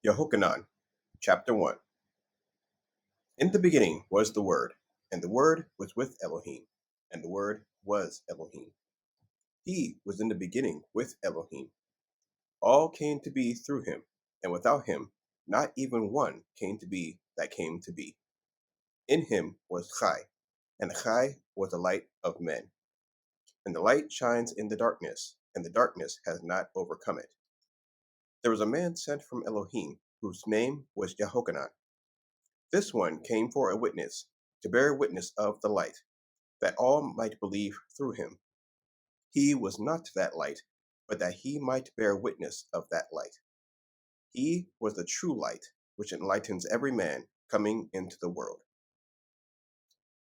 Yahochanan, chapter 1. In the beginning was the Word, and the Word was with Elohim, and the Word was Elohim. He was in the beginning with Elohim. All came to be through him, and without him not even one came to be that came to be. In him was Chai, and the Chai was the light of men. And the light shines in the darkness, and the darkness has not overcome it. There was a man sent from Elohim, whose name was Yahochanan. This one came for a witness, to bear witness of the light, that all might believe through him. He was not that light, but that he might bear witness of that light. He was the true light, which enlightens every man coming into the world.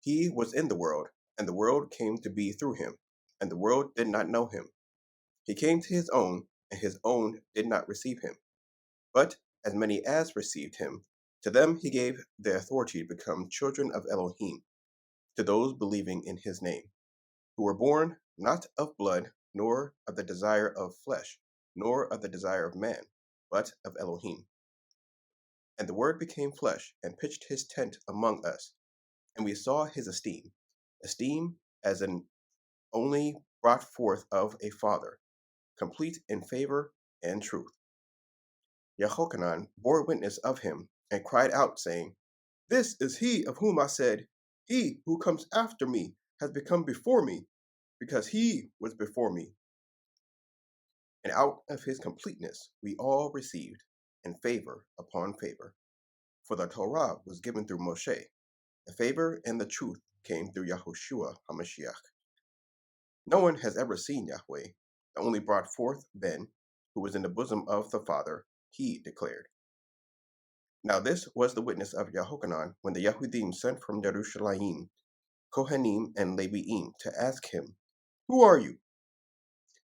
He was in the world, and the world came to be through him, and the world did not know him. He came to his own, and his own did not receive him. But as many as received him, to them he gave the authority to become children of Elohim, to those believing in his name, who were born not of blood, nor of the desire of flesh, nor of the desire of man, but of Elohim. And the Word became flesh, and pitched his tent among us, and we saw his esteem as an only brought forth of a father, complete in favor and truth. Yahochanan bore witness of him, and cried out, saying, This is he of whom I said, He who comes after me has become before me, because he was before me. And out of his completeness we all received, and favor upon favor. For the Torah was given through Moshe. The favor and the truth came through Yahoshua HaMashiach. No one has ever seen Yahweh, the only brought forth then, who was in the bosom of the Father, he declared. Now this was the witness of Yahochanan when the Yehudim sent from Jerusalem, Kohanim and Leviim, to ask him, Who are you?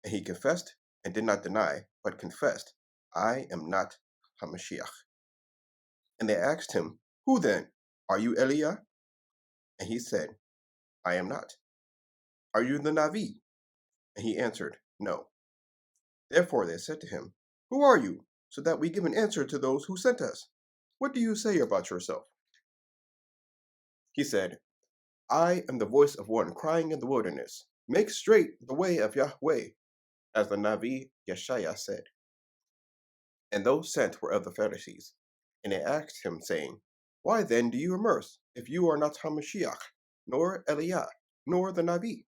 And he confessed and did not deny, but confessed, I am not HaMashiach. And they asked him, Who then? Are you Eliah? And he said, I am not. Are you the Navi? And he answered, No. Therefore they said to him, Who are you, so that we give an answer to those who sent us? What do you say about yourself? He said, I am the voice of one crying in the wilderness, Make straight the way of Yahweh, as the Navi Yeshaya said. And those sent were of the Pharisees. And they asked him, saying, Why then do you immerse, if you are not HaMashiach, nor Eliah, nor the Navi?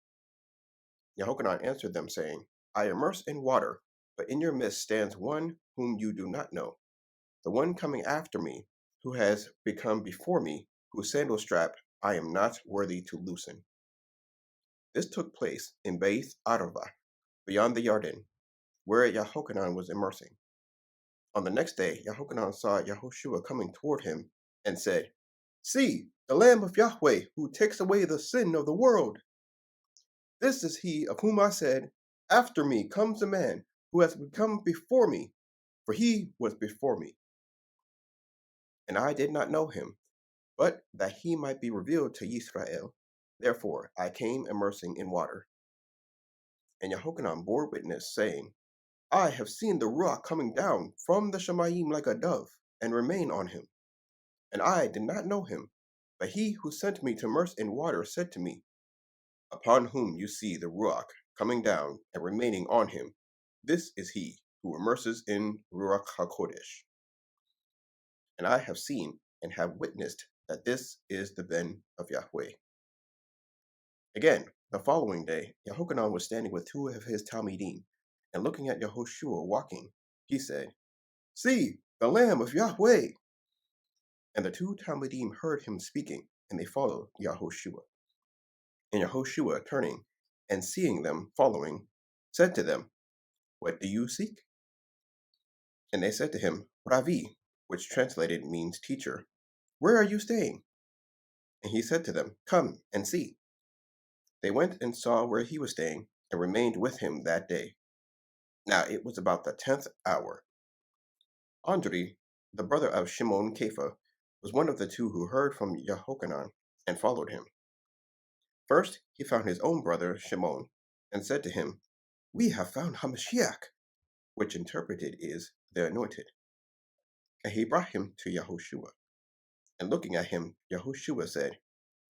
Yahochanan answered them, saying, I immerse in water, but in your midst stands one whom you do not know, the one coming after me, who has become before me, whose sandal strap I am not worthy to loosen. This took place in Beit Arava, beyond the Jordan, where Yahochanan was immersing. On the next day, Yahochanan saw Yahoshua coming toward him, and said, See, the Lamb of Yahweh, who takes away the sin of the world. This is he of whom I said, After me comes a man, who has become before me, for he was before me. And I did not know him, but that he might be revealed to Israel. Therefore I came immersing in water. And Yahochanan bore witness, saying, I have seen the Ruach coming down from the Shemayim like a dove, and remain on him. And I did not know him, but he who sent me to immerse in water said to me, Upon whom you see the Ruach coming down and remaining on him, this is he who immerses in Ruach HaKodesh. And I have seen and have witnessed that this is the Ben of Yahweh. Again, the following day, Yahochanan was standing with two of his Talmidim, and looking at Yahoshua walking, he said, See, the Lamb of Yahweh! And the two Talmidim heard him speaking, and they followed Yahoshua. And Yahoshua, turning and seeing them following, said to them, What do you seek? And they said to him, Ravi, which translated means teacher, where are you staying? And he said to them, Come and see. They went and saw where he was staying, and remained with him that day. Now it was about the 10th hour. Andri, the brother of Shimon Kepha, was one of the two who heard from Yahochanan and followed him. First he found his own brother Shimon, and said to him, We have found HaMashiach, which interpreted is the anointed. And he brought him to Yahoshua. And looking at him, Yahoshua said,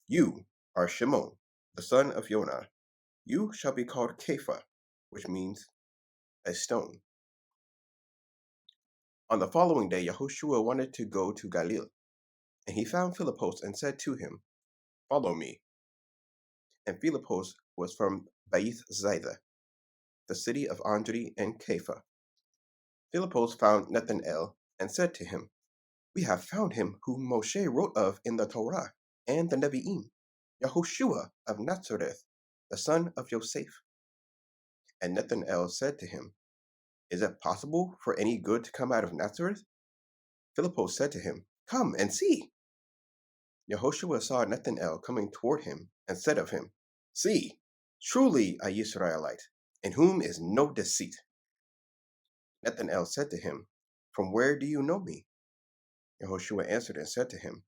You are Shimon, the son of Yonah. You shall be called Kepha, which means a stone. On the following day, Yahoshua wanted to go to Galilee, and he found Philippos and said to him, Follow me. And Philippos was from Bethsaida, the city of Andri and Kepha. Philippos found Nathanael and said to him, We have found him whom Moshe wrote of in the Torah and the Nevi'im, Yahoshua of Nazareth, the son of Joseph. And Nathanael said to him, Is it possible for any good to come out of Nazareth? Philippos said to him, Come and see. Yahoshua saw Nathanael coming toward him and said of him, See, truly a Israelite, in whom is no deceit. Nathanael said to him, From where do you know me? Yahoshua answered and said to him,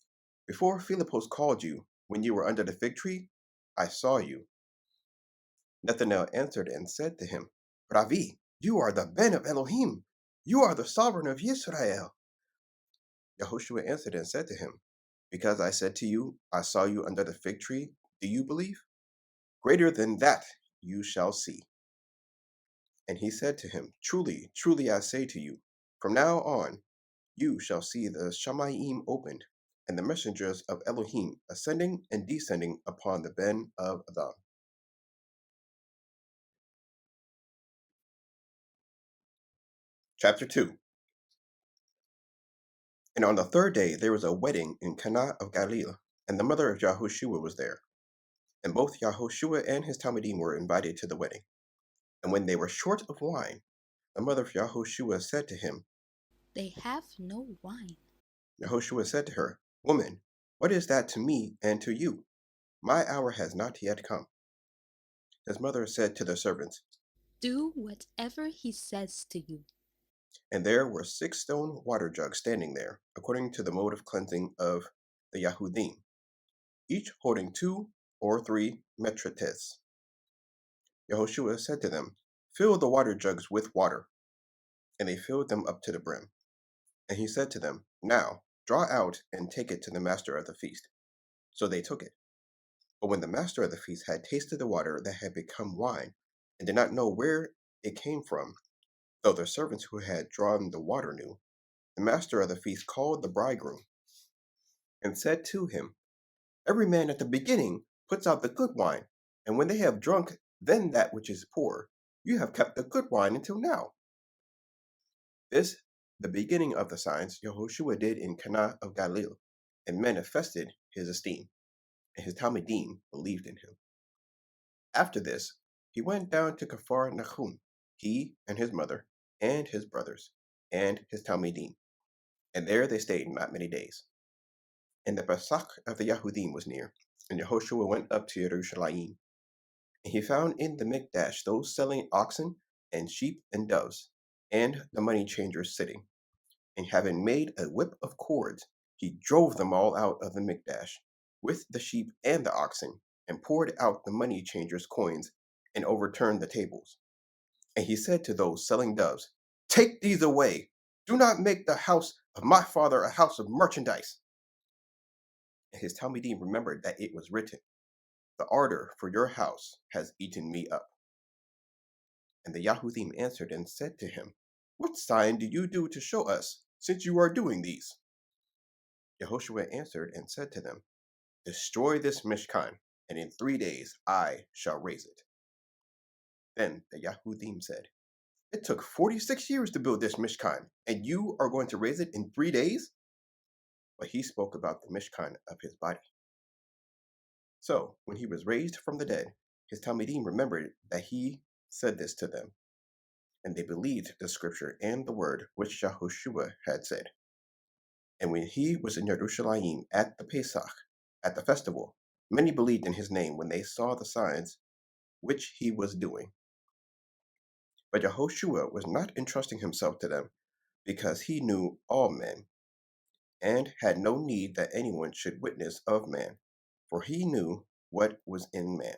Before Philippos called you, when you were under the fig tree, I saw you. Nathanael answered and said to him, Ravi, you are the Ben of Elohim. You are the sovereign of Israel. Yahoshua answered and said to him, Because I said to you, I saw you under the fig tree, do you believe? Greater than that you shall see. And he said to him, Truly, truly I say to you, from now on you shall see the Shamayim opened, and the messengers of Elohim ascending and descending upon the Ben of Adam. Chapter 2. And on the third day there was a wedding in Cana of Galilee, and the mother of Yahoshua was there. And both Yahoshua and his Talmudim were invited to the wedding. And when they were short of wine, the mother of Yahoshua said to him, They have no wine. Yahoshua said to her, Woman, what is that to me and to you? My hour has not yet come. His mother said to the servants, Do whatever he says to you. And there were 6 stone water jugs standing there, according to the mode of cleansing of the Yahudim, each holding 2 or 3 metrites. Yahoshua said to them, Fill the water jugs with water. And they filled them up to the brim. And he said to them, Now draw out and take it to the master of the feast. So they took it. But when the master of the feast had tasted the water that had become wine, and did not know where it came from, though the servants who had drawn the water knew, the master of the feast called the bridegroom, and said to him, Every man at the beginning puts out the good wine, and when they have drunk, then that which is poor. You have kept the good wine until now. This, the beginning of the signs Yahoshua did in Cana of Galilee, and manifested his esteem, and his Talmudim believed in him. After this, he went down to Kafar Nahum, he and his mother, and his brothers, and his Talmudim, and there they stayed not many days. And the Pesach of the Yahudim was near, and Yehoshua went up to Jerusalem. And he found in the Mikdash those selling oxen and sheep and doves, and the money changers sitting. And having made a whip of cords, he drove them all out of the Mikdash, with the sheep and the oxen, and poured out the money changers' coins, and overturned the tables. And he said to those selling doves, Take these away. Do not make the house of my father a house of merchandise. And his Talmudim remembered that it was written, The ardor for your house has eaten me up. And the Yahudim answered and said to him, What sign do you do to show us, since you are doing these? Yehoshua answered and said to them, Destroy this Mishkan, and in 3 days I shall raise it. Then the Yahudim said, It took 46 years to build this Mishkan, and you are going to raise it in 3 days? But he spoke about the Mishkan of his body. So, when he was raised from the dead, his Talmudim remembered that he said this to them, and they believed the scripture and the word which Yahoshua had said. And when he was in Jerusalem at the Pesach, at the festival, many believed in his name when they saw the signs which he was doing. But Yahoshua was not entrusting himself to them, because he knew all men, and had no need that anyone should witness of man, for he knew what was in man.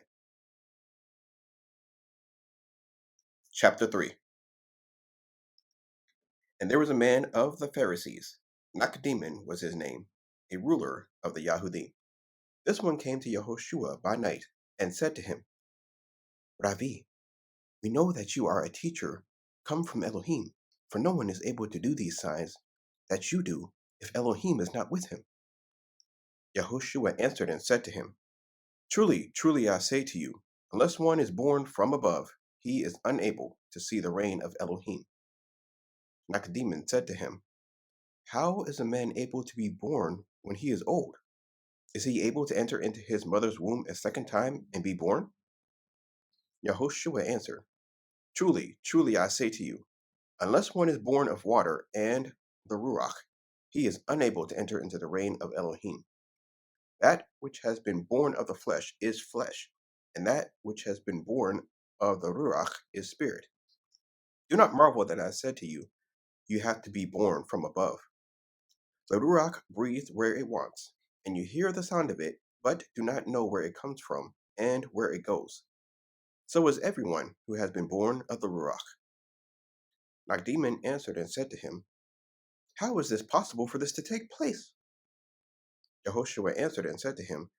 Chapter 3. And there was a man of the Pharisees, Nicodemus was his name, a ruler of the Yahudim. This one came to Yahoshua by night and said to him, Ravi, we know that you are a teacher come from Elohim, for no one is able to do these signs that you do if Elohim is not with him. Yahoshua answered and said to him, Truly, truly I say to you, unless one is born from above, he is unable to see the reign of Elohim. Nicodemus said to him, How is a man able to be born when he is old? Is he able to enter into his mother's womb a second time and be born? Yahoshua answered, Truly, truly I say to you, unless one is born of water and the Ruach, he is unable to enter into the reign of Elohim. That which has been born of the flesh is flesh, and that which has been born of the Ruach is spirit. Do not marvel that I said to you, you have to be born from above. The Ruach breathes where it wants, and you hear the sound of it, but do not know where it comes from and where it goes. So is everyone who has been born of the Ruach. Nicodemus answered and said to him, How is this possible for this to take place? Yahoshua answered and said to him,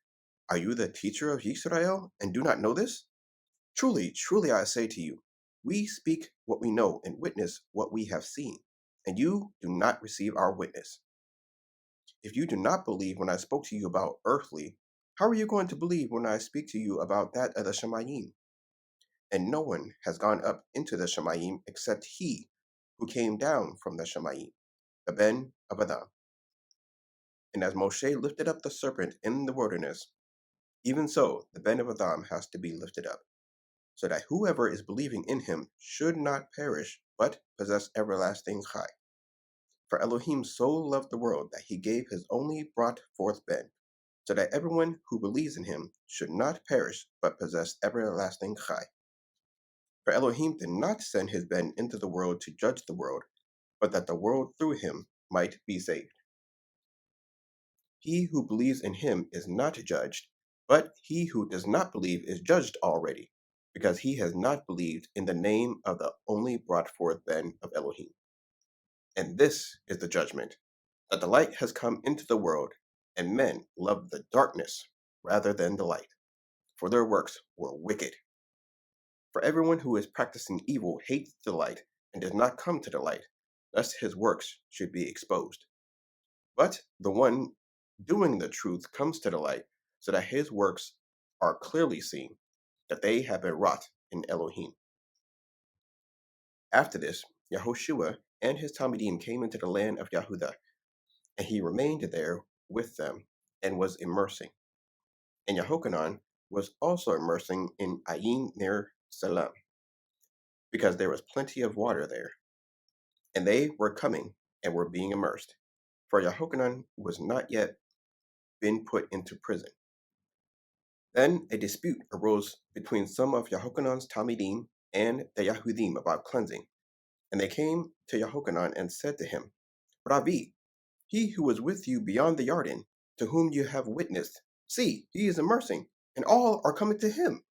Are you the teacher of Israel and do not know this? Truly, truly I say to you, we speak what we know and witness what we have seen, and you do not receive our witness. If you do not believe when I spoke to you about earthly, how are you going to believe when I speak to you about that of the Shemayim? And no one has gone up into the Shemayim except he who came down from the Shemayim, the Ben of Adam. And as Moshe lifted up the serpent in the wilderness, even so the Ben of Adam has to be lifted up, so that whoever is believing in him should not perish, but possess everlasting chai. For Elohim so loved the world that he gave his only brought forth Ben, so that everyone who believes in him should not perish, but possess everlasting chai. For Elohim did not send his Ben into the world to judge the world, but that the world through him might be saved. He who believes in him is not judged, but he who does not believe is judged already, because he has not believed in the name of the only brought forth Ben of Elohim. And this is the judgment, that the light has come into the world, and men loved the darkness rather than the light, for their works were wicked. For everyone who is practicing evil hates the light and does not come to the light, lest his works should be exposed. But the one doing the truth comes to the light, so that his works are clearly seen, that they have been wrought in Elohim. After this, Yahoshua and his Talmidim came into the land of Yehuda, and he remained there with them and was immersing. And Yahochanan was also immersing in Ayin near Salam, because there was plenty of water there. And they were coming and were being immersed, for Yahochanan was not yet been put into prison. Then a dispute arose between some of Yahochanan's Talmidim and the Yahudim about cleansing. And they came to Yahochanan and said to him, Rabbi, he who was with you beyond the Yarden, to whom you have witnessed, see, he is immersing, and all are coming to him.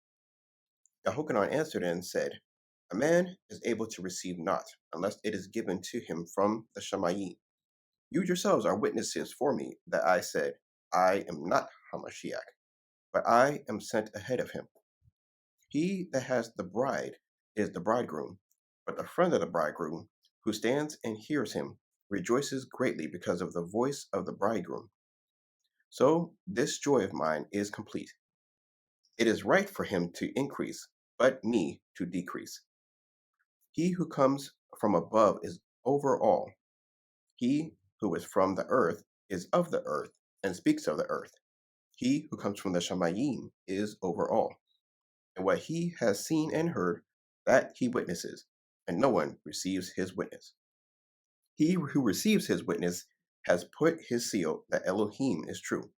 Yahochanan answered and said, A man is able to receive naught, unless it is given to him from the Shemayim. You yourselves are witnesses for me that I said, I am not Hamashiach, but I am sent ahead of him. He that has the bride is the bridegroom, but the friend of the bridegroom, who stands and hears him, rejoices greatly because of the voice of the bridegroom. So this joy of mine is complete. It is right for him to increase, but me to decrease. He who comes from above is over all. He who is from the earth is of the earth, and speaks of the earth. He who comes from the Shemayim is over all. And what he has seen and heard, that he witnesses, and no one receives his witness. He who receives his witness has put his seal that Elohim is true.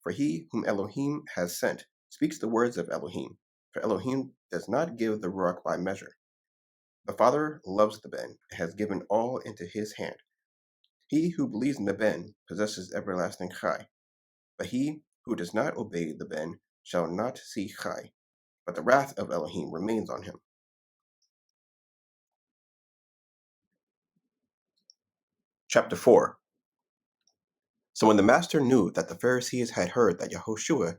For he whom Elohim has sent speaks the words of Elohim, for Elohim does not give the Ruach by measure. The Father loves the Ben, and has given all into his hand. He who believes in the Ben possesses everlasting chai, but he who does not obey the Ben shall not see chai, but the wrath of Elohim remains on him. Chapter 4. So when the master knew that the Pharisees had heard that Yahoshua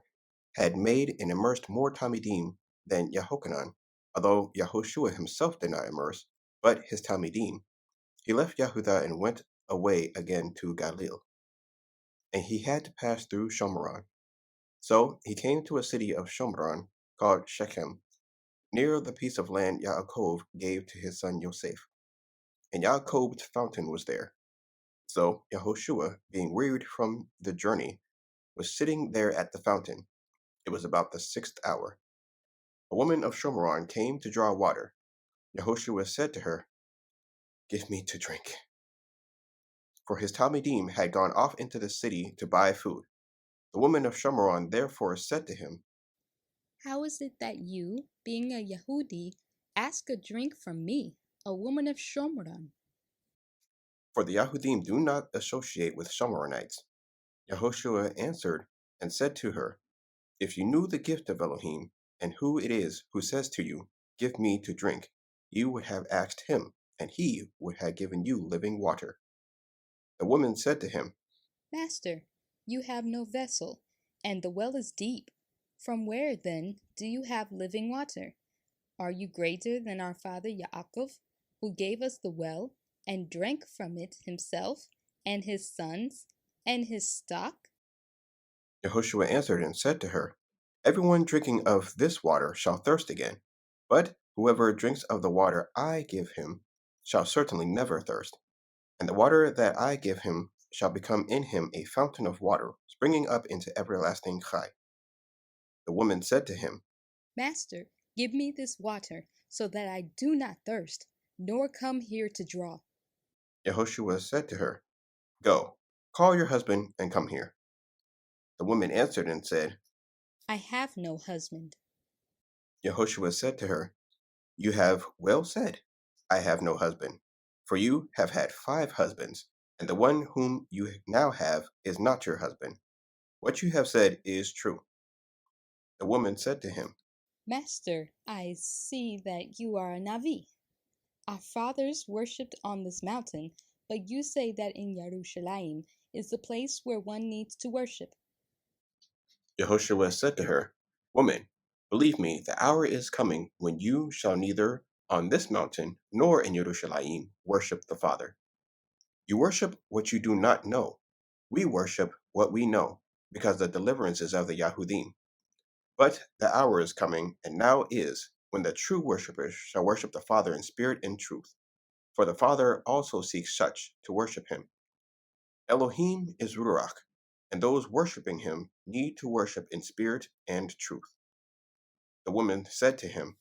had made and immersed more Talmidim than Yahochanan, although Yahoshua himself did not immerse, but his Talmidim, he left Yahudah and went away again to Galilee. And he had to pass through Shomron. So he came to a city of Shomron called Shechem, near the piece of land Yaakov gave to his son Yosef. And Yaakov's fountain was there. So Yahoshua, being wearied from the journey, was sitting there at the fountain. It was about the 6th hour. A woman of Shomron came to draw water. Yahoshua said to her, "Give me to drink." For his Talmidim had gone off into the city to buy food. The woman of Shomron therefore said to him, How is it that you, being a Yehudi, ask a drink from me, a woman of Shomron? for the Yahudim do not associate with Shomronites. Yahoshua answered and said to her, If you knew the gift of Elohim, and who it is who says to you, Give me to drink, you would have asked him, and he would have given you living water. The woman said to him, Master, you have no vessel, and the well is deep. From where, then, do you have living water? Are you greater than our father Yaakov, who gave us the well, and drank from it himself, and his sons, and his stock? Yahoshua answered and said to her, Everyone drinking of this water shall thirst again, but whoever drinks of the water I give him shall certainly never thirst. And the water that I give him shall become in him a fountain of water, springing up into everlasting chai. The woman said to him, Master, give me this water, so that I do not thirst, nor come here to draw. Yahoshua said to her, Go, call your husband and come here. The woman answered and said, I have no husband. Yahoshua said to her, You have well said, I have no husband, for you have had 5 husbands, and the one whom you now have is not your husband. What you have said is true. The woman said to him, Master, I see that you are a Navi. Our fathers worshipped on this mountain, but you say that in Yerushalayim is the place where one needs to worship. Yahoshua said to her, Woman, believe me, the hour is coming when you shall neither on this mountain nor in Yerushalayim worship the Father. You worship what you do not know. We worship what we know, because the deliverance is of the Yahudim. But the hour is coming, and now is, when the true worshippers shall worship the Father in spirit and truth. For the Father also seeks such to worship him. Elohim is Ruach, and those worshiping him need to worship in spirit and truth. The woman said to him,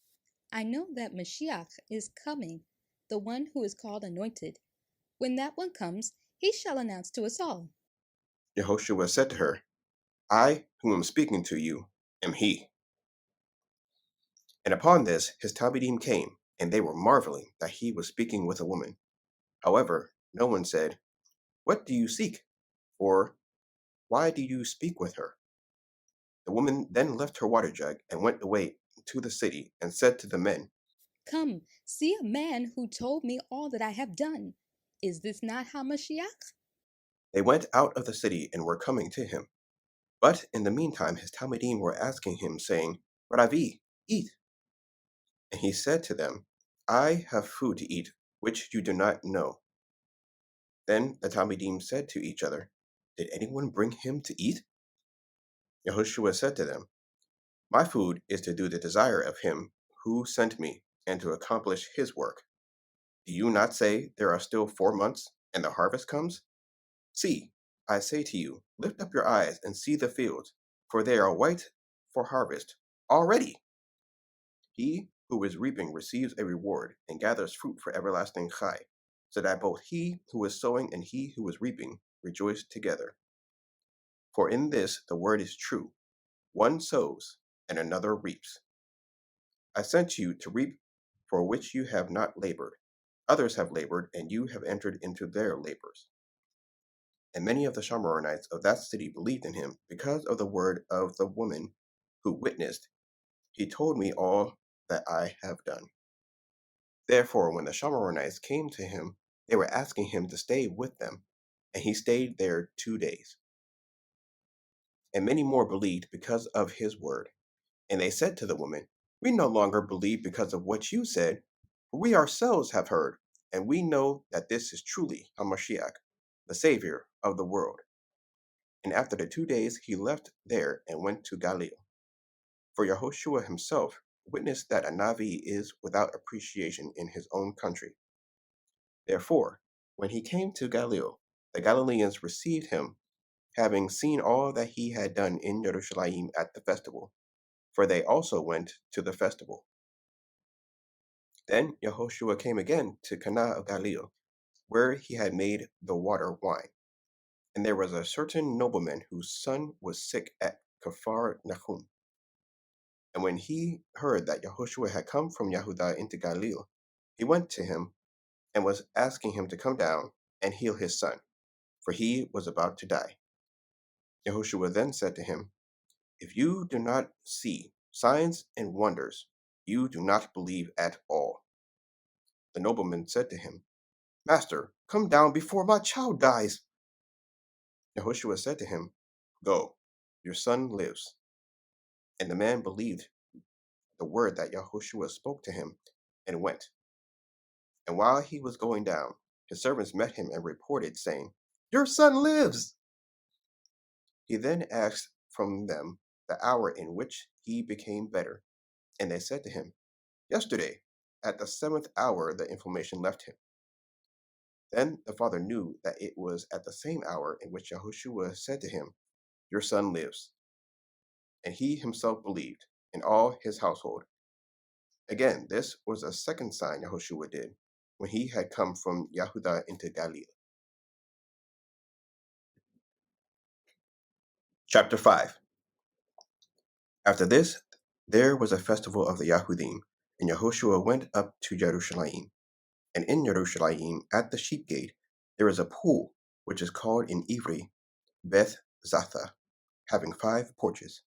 I know that Mashiach is coming, the one who is called Anointed. When that one comes, he shall announce to us all. Yahoshua said to her, I, who am speaking to you, am he. And upon this his Talmidim came, and they were marveling that he was speaking with a woman. However, no one said, What do you seek? Or, Why do you speak with her? The woman then left her water jug and went away to the city and said to the men, Come, see a man who told me all that I have done. Is this not Hamashiach? They went out of the city and were coming to him. But in the meantime his Talmidim were asking him, saying, Ravi, eat. And he said to them, I have food to eat, which you do not know. Then the Talmidim said to each other, Did anyone bring him to eat? Yahushua said to them, My food is to do the desire of him who sent me, and to accomplish his work. Do you not say there are still 4 months, and the harvest comes? See, I say to you, lift up your eyes and see the fields, for they are white for harvest already. He who is reaping receives a reward and gathers fruit for everlasting chai, so that both he who is sowing and he who is reaping rejoice together. For in this the word is true. One sows and another reaps. I sent you to reap for which you have not labored. Others have labored, and you have entered into their labors. And many of the Shomronites of that city believed in him because of the word of the woman who witnessed, He told me all that I have done. Therefore, when the Shomronites came to him, they were asking him to stay with them, and he stayed there 2 days. and many more believed because of his word. And they said to the woman, "We no longer believe because of what you said, for we ourselves have heard, and we know that this is truly HaMashiach, the Savior of the world." And after the 2 days he left there and went to Galilee. For Yahoshua himself witnessed that a Navi is without appreciation in his own country. Therefore, when he came to Galilee, the Galileans received him, having seen all that he had done in Jerusalem at the festival, for they also went to the festival. Then Yahoshua came again to Cana of Galilee, where he had made the water wine. And there was a certain nobleman whose son was sick at Kafar Nahum. And when he heard that Yahoshua had come from Yahudah into Galilee, he went to him and was asking him to come down and heal his son, for he was about to die. Yahoshua then said to him, "If you do not see signs and wonders, you do not believe at all." The nobleman said to him, "Master, come down before my child dies." Yahoshua said to him, "Go, your son lives." And the man believed the word that Yahoshua spoke to him and went. And while he was going down, his servants met him and reported, saying, "Your son lives." He then asked from them the hour in which he became better. And they said to him, "Yesterday, at the 7th hour, the inflammation left him." Then the father knew that it was at the same hour in which Yahoshua said to him, "Your son lives." And he himself believed, and all his household. Again, this was a second sign Yahoshua did, when he had come from Yahudah into Galilee. Chapter 5. After this, there was a festival of the Yahudim, and Yahoshua went up to Jerusalem. And in Jerusalem, at the sheep gate, there is a pool, which is called in Ivri Beth Zatha, having 5 porches.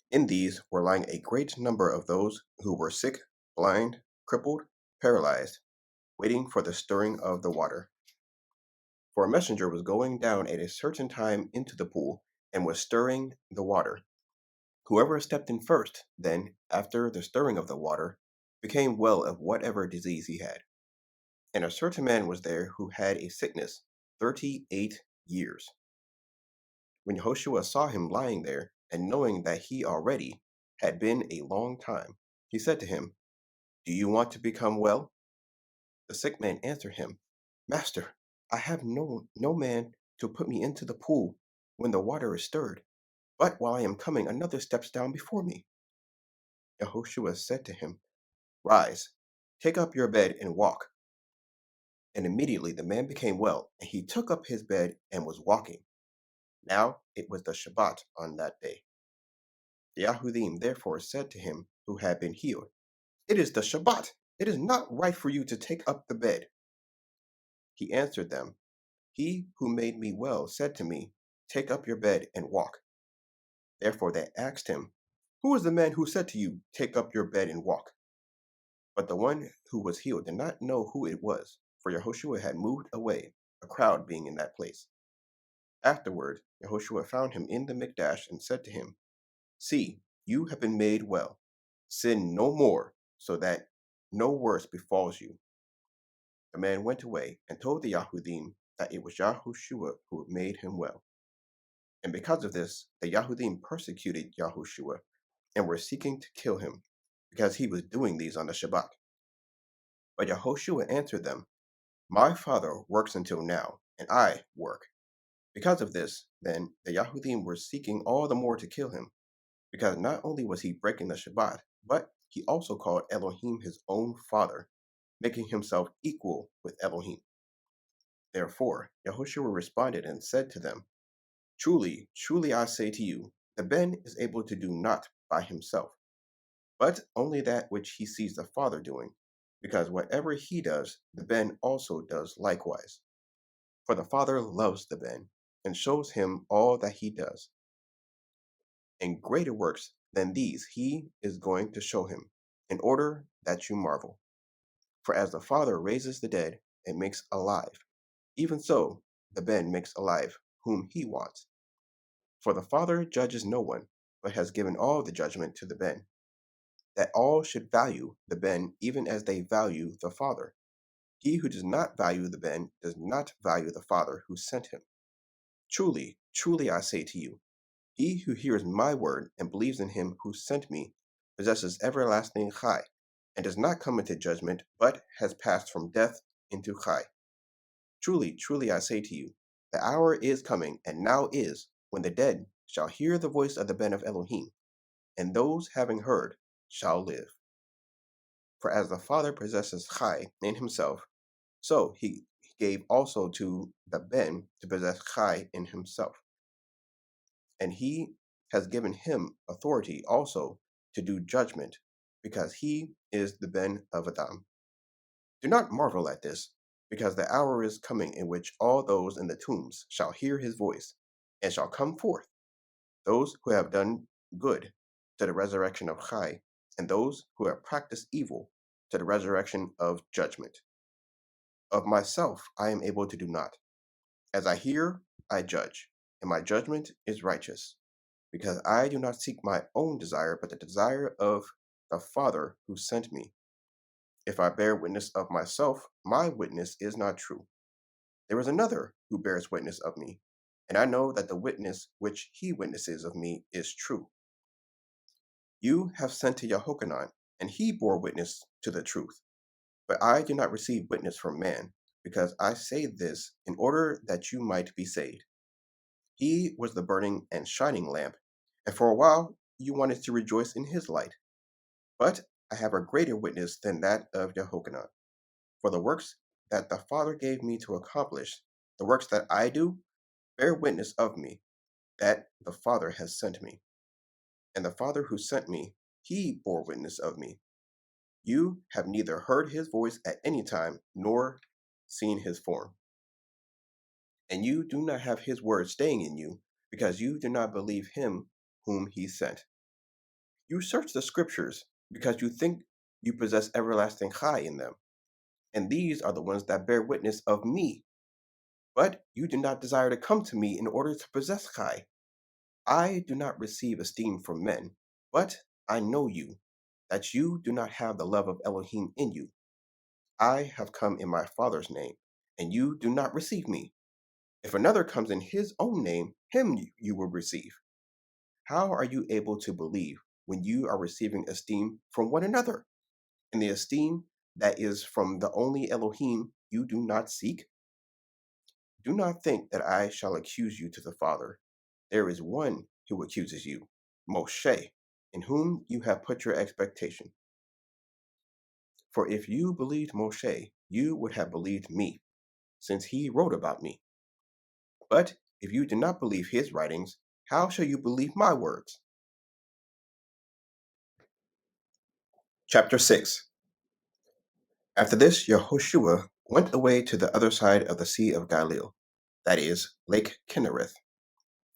In these were lying a great number of those who were sick, blind, crippled, paralyzed, waiting for the stirring of the water. For a messenger was going down at a certain time into the pool, and was stirring the water. Whoever stepped in first, then, after the stirring of the water, became well of whatever disease he had. And a certain man was there who had a sickness 38 years. When Yahoshua saw him lying there, and knowing that he already had been a long time, he said to him, "Do you want to become well?" The sick man answered him, "Master, I have no man to put me into the pool when the water is stirred, but while I am coming, another steps down before me." Yahoshua said to him, "Rise, take up your bed and walk." And immediately the man became well, and he took up his bed and was walking. Now it was the Shabbat on that day. The Yahudim therefore said to him who had been healed, "It is the Shabbat. It is not right for you to take up the bed." He answered them, "He who made me well said to me, 'Take up your bed and walk.'" Therefore they asked him, "Who is the man who said to you, 'Take up your bed and walk'?" But the one who was healed did not know who it was, for Yahoshua had moved away, a crowd being in that place. Afterward, Yahoshua found him in the Mikdash and said to him, "See, you have been made well. Sin no more, so that no worse befalls you." The man went away and told the Yahudim that it was Yahoshua who made him well. And because of this, the Yahudim persecuted Yahoshua and were seeking to kill him, because he was doing these on the Shabbat. But Yahoshua answered them, "My Father works until now, and I work." Because of this, then, the Yahudim were seeking all the more to kill him, because not only was he breaking the Shabbat, but he also called Elohim his own father, making himself equal with Elohim. Therefore, Yahoshua responded and said to them, "Truly, truly I say to you, the Ben is able to do naught by himself, but only that which he sees the Father doing, because whatever he does, the Ben also does likewise. For the Father loves the Ben, and shows him all that he does. And greater works than these he is going to show him, in order that you marvel. For as the Father raises the dead and makes alive, even so the Ben makes alive whom he wants." For the Father judges no one, but has given all the judgment to the Ben, that all should value the Ben even as they value the Father. He who does not value the Ben does not value the Father who sent him. Truly, truly I say to you, he who hears my word and believes in him who sent me possesses everlasting chai, and does not come into judgment, but has passed from death into chai. Truly, truly I say to you, the hour is coming, and now is, when the dead shall hear the voice of the Ben of Elohim, and those having heard shall live. For as the Father possesses chai in himself, so he gave also to the Ben to possess chai in himself. And he has given him authority also to do judgment, because he is the Ben of Adam. Do not marvel at this, because the hour is coming in which all those in the tombs shall hear his voice, and shall come forth, those who have done good to the resurrection of Chai, and those who have practiced evil to the resurrection of judgment. Of myself I am able to do naught. As I hear, I judge, and my judgment is righteous, because I do not seek my own desire, but the desire of the Father who sent me. If I bear witness of myself, my witness is not true. There is another who bears witness of me, and I know that the witness which he witnesses of me is true. You have sent to Yahochanan, and he bore witness to the truth. But I do not receive witness from man, because I say this in order that you might be saved. He was the burning and shining lamp, and for a while you wanted to rejoice in his light. But I have a greater witness than that of Yahochanan. For the works that the Father gave me to accomplish, the works that I do, bear witness of me, that the Father has sent me. And the Father who sent me, he bore witness of me. You have neither heard his voice at any time, nor seen his form. And you do not have his word staying in you, because you do not believe him whom he sent. You search the scriptures, because you think you possess everlasting chai in them. And these are the ones that bear witness of me. But you do not desire to come to me in order to possess chai. I do not receive esteem from men, but I know you, that you do not have the love of Elohim in you. I have come in my Father's name, and you do not receive me. If another comes in his own name, him you will receive. How are you able to believe when you are receiving esteem from one another? And the esteem that is from the only Elohim you do not seek? Do not think that I shall accuse you to the Father. There is one who accuses you, Moshe, in whom you have put your expectation. For if you believed Moshe, you would have believed me, since he wrote about me. But if you do not believe his writings, how shall you believe my words? Chapter 6. After this, Yahoshua went away to the other side of the Sea of Galilee, that is, Lake Kinnereth,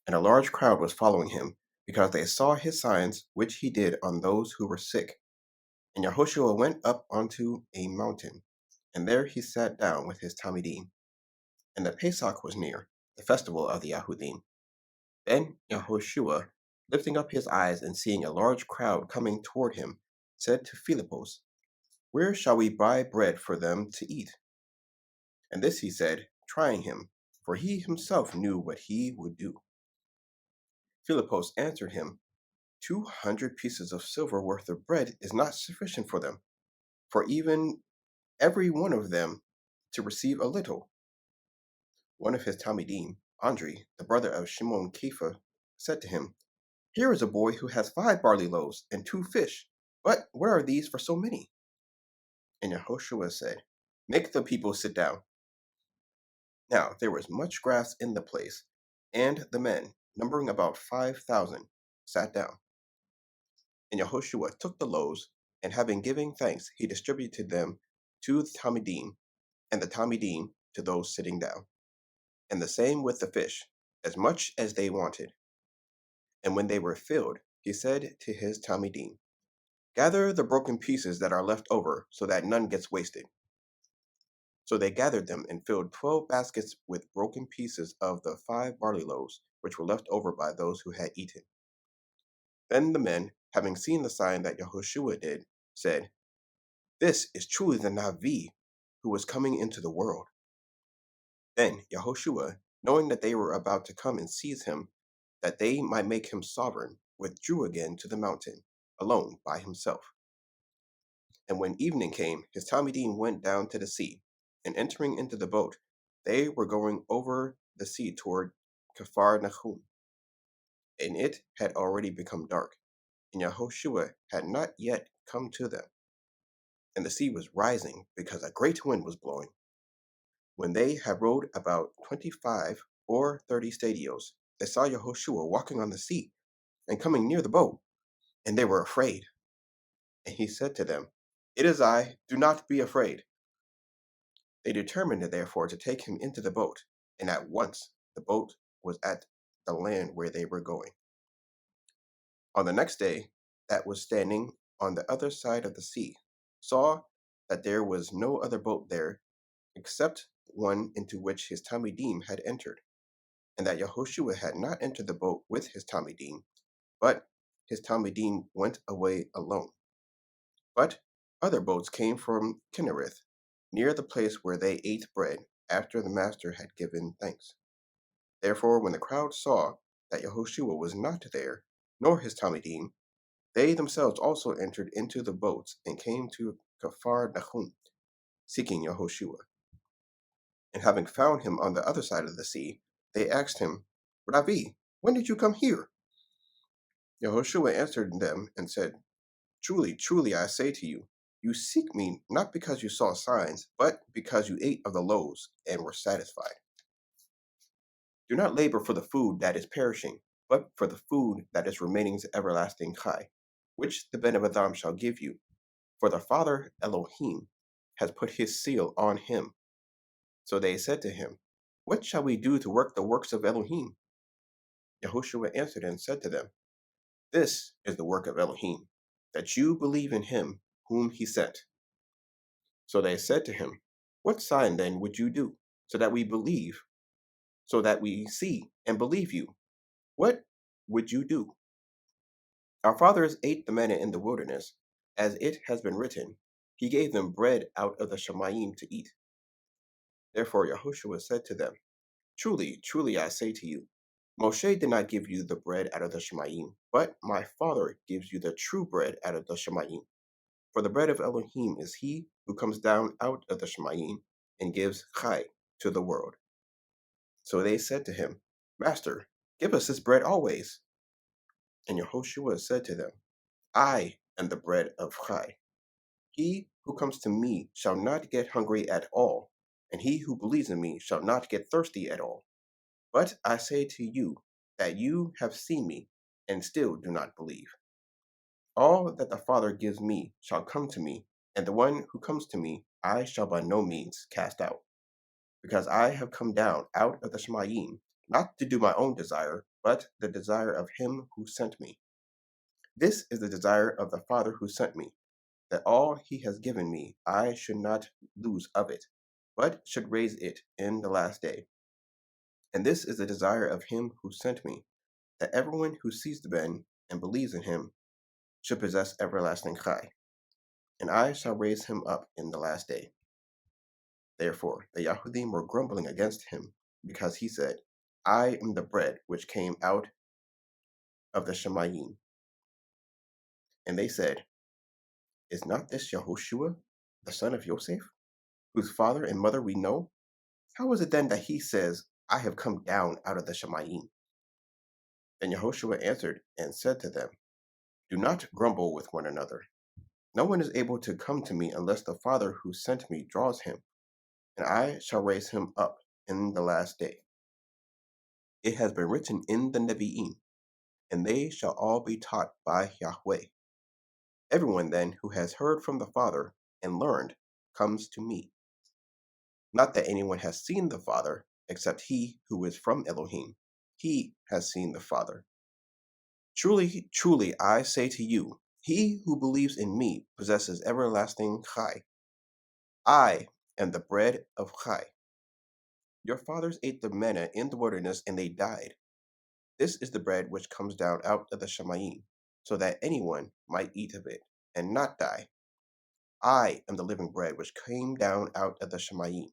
and a large crowd was following him, because they saw his signs which he did on those who were sick. And Yahoshua went up onto a mountain, and there he sat down with his Talmidim. And the Pesach was near, the festival of the Yahudim. Then Yahoshua, lifting up his eyes and seeing a large crowd coming toward him, said to Philippus, Where shall we buy bread for them to eat? And this he said, trying him, for he himself knew what he would do. Philippus answered him, 200 pieces of silver worth of bread is not sufficient for them, for even every one of them to receive a little. One of his Talmidim, Andri, the brother of Shimon Kepha, said to him, Here is a boy who has 5 barley loaves and 2 fish, but what are these for so many? And Yahoshua said, Make the people sit down. Now there was much grass in the place, and the men, numbering about 5,000, sat down. And Yahoshua took the loaves, and having given thanks, he distributed them to the Talmidim, and the Talmidim to those sitting down. And the same with the fish, as much as they wanted. And when they were filled, he said to his Talmidim, Gather the broken pieces that are left over, so that none gets wasted. So they gathered them and filled 12 baskets with broken pieces of the 5 barley loaves, which were left over by those who had eaten. Then the men, having seen the sign that Yahushua did, said, "This is truly the Navi who was coming into the world." Then Yahushua, knowing that they were about to come and seize him, that they might make him sovereign, withdrew again to the mountain, alone by himself. And when evening came, his Talmidim went down to the sea, and entering into the boat, they were going over the sea toward Kafar Nahum. And it had already become dark, and Yahushua had not yet come to them. And the sea was rising, because a great wind was blowing. When they had rowed about 25 or 30 stadios, they saw Yahushua walking on the sea, and coming near the boat, and they were afraid. And he said to them, "It is I, do not be afraid." They determined therefore to take him into the boat, and at once the boat was at the land where they were going. On the next day, that was standing on the other side of the sea, saw that there was no other boat there except one into which his Talmidim had entered, and that Yahushua had not entered the boat with his Talmidim, but his Talmidim went away alone. But other boats came from Kinnereth, near the place where they ate bread after the master had given thanks. Therefore, when the crowd saw that Yahushua was not there, nor his Talmidim, they themselves also entered into the boats and came to Kafar Nahum, seeking Yahushua. And having found him on the other side of the sea, they asked him, "Rabbi, when did you come here?" Yahushua answered them and said, "Truly, truly, I say to you, you seek me not because you saw signs, but because you ate of the loaves and were satisfied. Do not labor for the food that is perishing, but for the food that is remaining to everlasting chai, which the Ben of Adam shall give you. For the Father Elohim has put his seal on him." So they said to him, "What shall we do to work the works of Elohim?" Yahushua answered and said to them, "This is the work of Elohim, that you believe in him whom he sent." So they said to him, "What sign then would you do, so that we see and believe you? What would you do? Our fathers ate the manna in the wilderness, as it has been written, he gave them bread out of the Shamayim to eat." Therefore Yahushua said to them, "Truly, truly, I say to you, Moshe did not give you the bread out of the Shamayim, but my Father gives you the true bread out of the Shamayim. For the bread of Elohim is he who comes down out of the Shamayim and gives chai to the world." So they said to him, "Master, give us this bread always." And Yahushua said to them, "I am the bread of chai. He who comes to me shall not get hungry at all, and he who believes in me shall not get thirsty at all. But I say to you that you have seen me, and still do not believe. All that the Father gives me shall come to me, and the one who comes to me I shall by no means cast out. Because I have come down out of the Shamayim, not to do my own desire, but the desire of him who sent me. This is the desire of the Father who sent me, that all he has given me I should not lose of it, but should raise it in the last day. And this is the desire of him who sent me, that everyone who sees the Ben and believes in him should possess everlasting chai, and I shall raise him up in the last day." Therefore the Yahudim were grumbling against him, because he said, "I am the bread which came out of the Shamayim." And they said, "Is not this Yahushua, the son of Yosef, whose father and mother we know? How is it then that he says, 'I have come down out of the Shamayim'?" Then Yahushua answered and said to them, "Do not grumble with one another. No one is able to come to me unless the Father who sent me draws him, and I shall raise him up in the last day. It has been written in the Nevi'im, and they shall all be taught by Yahweh. Everyone then who has heard from the Father and learned comes to me. Not that anyone has seen the Father, except he who is from Elohim. He has seen the Father. Truly, truly, I say to you, he who believes in me possesses everlasting chai. I and the bread of Chai. Your fathers ate the manna in the wilderness, and they died. This is the bread which comes down out of the Shamayim, so that anyone might eat of it, and not die. I am the living bread which came down out of the Shamayim.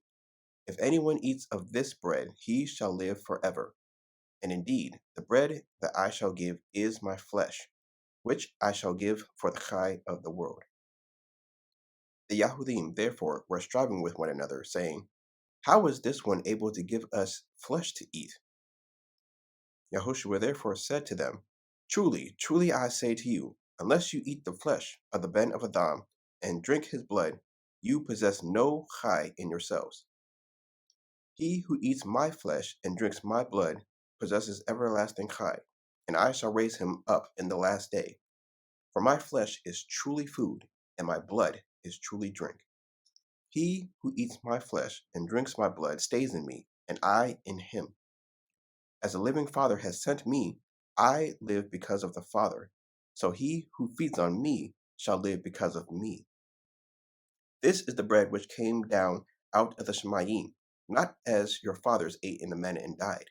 If anyone eats of this bread, he shall live forever. And indeed, the bread that I shall give is my flesh, which I shall give for the Chai of the world. The Yahudim therefore were striving with one another, saying, How is this one able to give us flesh to eat? Yahoshua therefore said to them, Truly, truly I say to you, unless you eat the flesh of the Ben of Adam and drink his blood, you possess no Chai in yourselves. He who eats my flesh and drinks my blood possesses everlasting Chai, and I shall raise him up in the last day. For my flesh is truly food, and my blood is truly drink. He who eats my flesh and drinks my blood stays in me, and I in him. As the living Father has sent me, I live because of the Father. So he who feeds on me shall live because of me. This is the bread which came down out of the Shamayim, not as your fathers ate in the manna and died.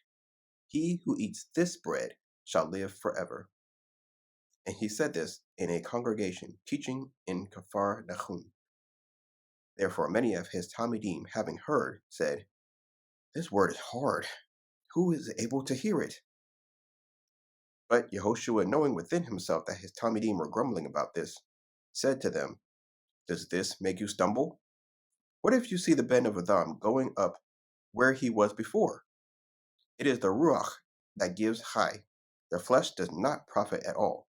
He who eats this bread shall live forever. And he said this in a congregation, teaching in Kafar Nahum. Therefore many of his Talmidim, having heard, said, This word is hard. Who is able to hear it? But Yahoshua, knowing within himself that his Talmidim were grumbling about this, said to them, Does this make you stumble? What if you see the Ben of Adam going up where he was before? It is the Ruach that gives Chai. The flesh does not profit at all.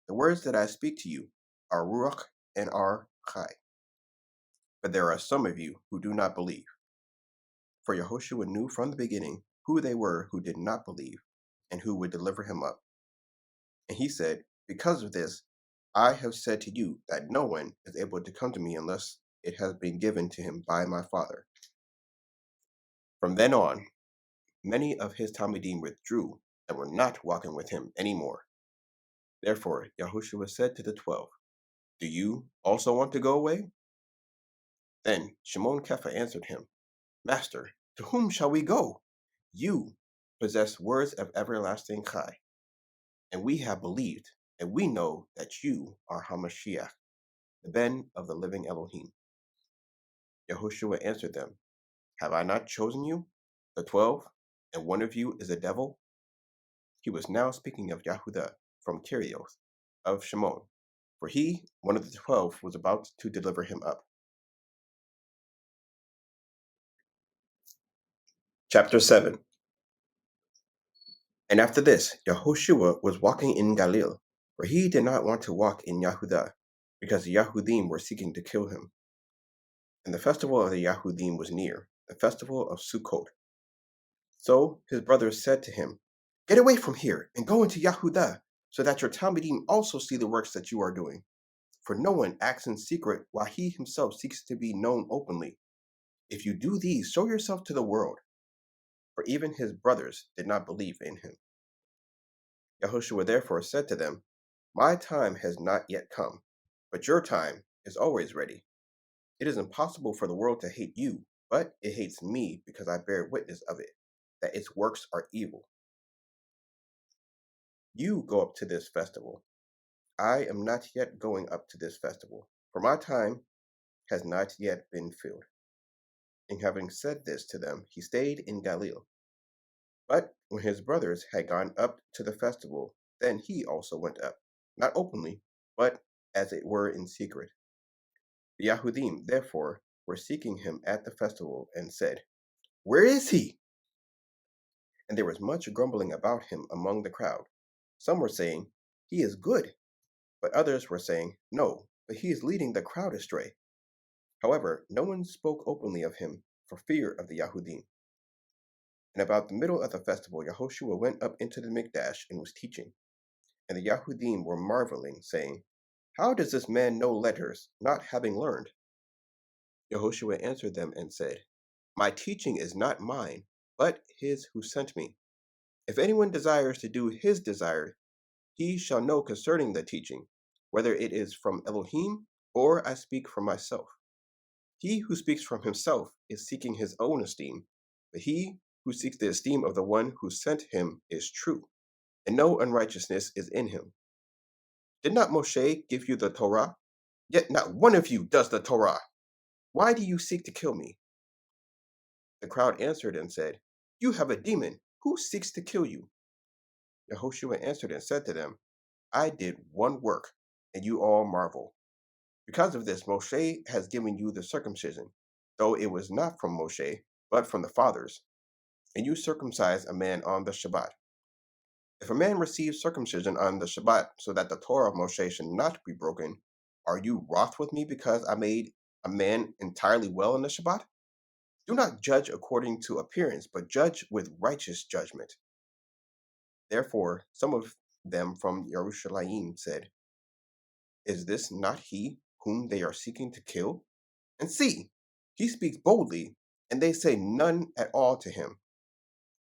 The words that I speak to you are Ruach and are Chai. But there are some of you who do not believe. For Yahoshua knew from the beginning who they were who did not believe, and who would deliver him up. And he said, Because of this, I have said to you that no one is able to come to me unless it has been given to him by my Father. From then on, many of his Talmidim withdrew and were not walking with him anymore. Therefore, Yahushua said to the 12, Do you also want to go away? Then Shimon Kepha answered him, Master, to whom shall we go? You possess words of everlasting Chai, and we have believed, and we know that you are Hamashiach, the Ben of the living Elohim. Yahushua answered them, Have I not chosen you, the 12, and one of you is a devil? He was now speaking of Yahudah from Kirioth, of Shimon, for he, one of the 12, was about to deliver him up. Chapter 7. And after this, Yahoshua was walking in Galil, for he did not want to walk in Yahudah, because the Yahudim were seeking to kill him. And the festival of the Yahudim was near, the festival of Sukkot. So his brothers said to him, Get away from here, and go into Yahudah, so that your Talmidim also see the works that you are doing. For no one acts in secret while he himself seeks to be known openly. If you do these, show yourself to the world. For even his brothers did not believe in him. Yahoshua therefore said to them, My time has not yet come, but your time is always ready. It is impossible for the world to hate you, but it hates me because I bear witness of it, that its works are evil. You go up to this festival. I am not yet going up to this festival, for my time has not yet been filled. And having said this to them, he stayed in Galilee. But when his brothers had gone up to the festival, then he also went up, not openly, but as it were in secret. The Yahudim, therefore, were seeking him at the festival, and said, Where is he? And there was much grumbling about him among the crowd. Some were saying, He is good. But others were saying, No, but he is leading the crowd astray. However, no one spoke openly of him for fear of the Yahudim. And about the middle of the festival, Yahoshua went up into the Mikdash and was teaching. And the Yahudim were marveling, saying, How does this man know letters, not having learned? Yahoshua answered them and said, My teaching is not mine, but his who sent me. If anyone desires to do his desire, he shall know concerning the teaching, whether it is from Elohim or I speak from myself. He who speaks from himself is seeking his own esteem, but he who seeks the esteem of the one who sent him is true, and no unrighteousness is in him. Did not Moshe give you the Torah? Yet not one of you does the Torah. Why do you seek to kill me? The crowd answered and said, You have a demon. Who seeks to kill you? Yahoshua answered and said to them, I did one work, and you all marvel. Because of this, Moshe has given you the circumcision, though it was not from Moshe, but from the fathers. And you circumcise a man on the Shabbat. If a man receives circumcision on the Shabbat, so that the Torah of Moshe should not be broken, are you wroth with me because I made a man entirely well on the Shabbat? Do not judge according to appearance, but judge with righteous judgment. Therefore, some of them from Jerusalem said, Is this not he whom they are seeking to kill? And see, he speaks boldly, and they say none at all to him.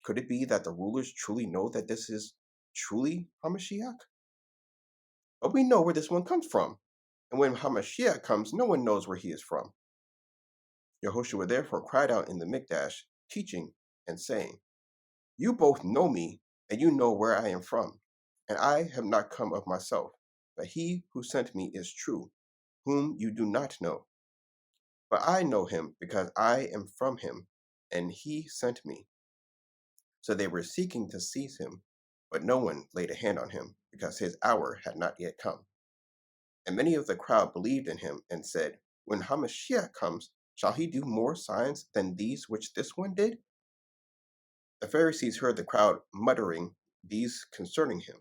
Could it be that the rulers truly know that this is truly Hamashiach? But we know where this one comes from, and when Hamashiach comes, no one knows where he is from. Yahoshua therefore cried out in the Mikdash, teaching and saying, You both know me, and you know where I am from, and I have not come of myself, but he who sent me is true, whom you do not know. But I know him because I am from him, and he sent me. So they were seeking to seize him, but no one laid a hand on him, because his hour had not yet come. And many of the crowd believed in him and said, When Hamashiach comes, shall he do more signs than these which this one did? The Pharisees heard the crowd muttering these concerning him.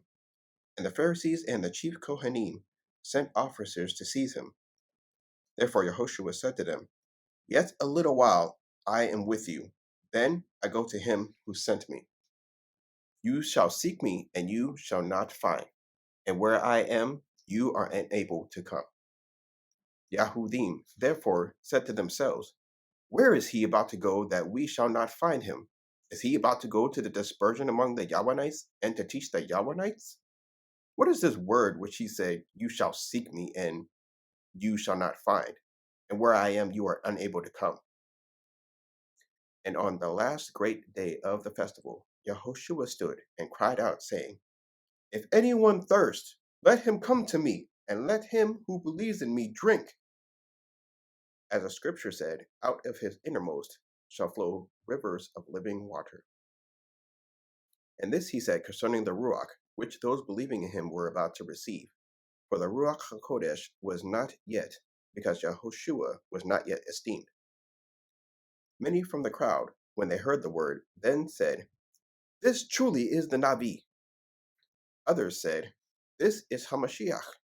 And the Pharisees and the chief Kohanim sent officers to seize him. Therefore Yahoshua said to them, Yet a little while I am with you. Then I go to him who sent me. You shall seek me, and you shall not find. And where I am, you are unable to come. Yahudim therefore said to themselves, Where is he about to go that we shall not find him? Is he about to go to the dispersion among the Yahwanites and to teach the Yahwanites? What is this word which he said, You shall seek me, and you shall not find, and where I am you are unable to come? And on the last great day of the festival, Yahoshua stood and cried out, saying, If anyone thirst, let him come to me, and let him who believes in me drink. As the scripture said, out of his innermost shall flow rivers of living water. And this he said concerning the Ruach, which those believing in him were about to receive. For the Ruach HaKodesh was not yet, because Yahoshua was not yet esteemed. Many from the crowd, when they heard the word, then said, This truly is the Nabi. Others said, This is Hamashiach.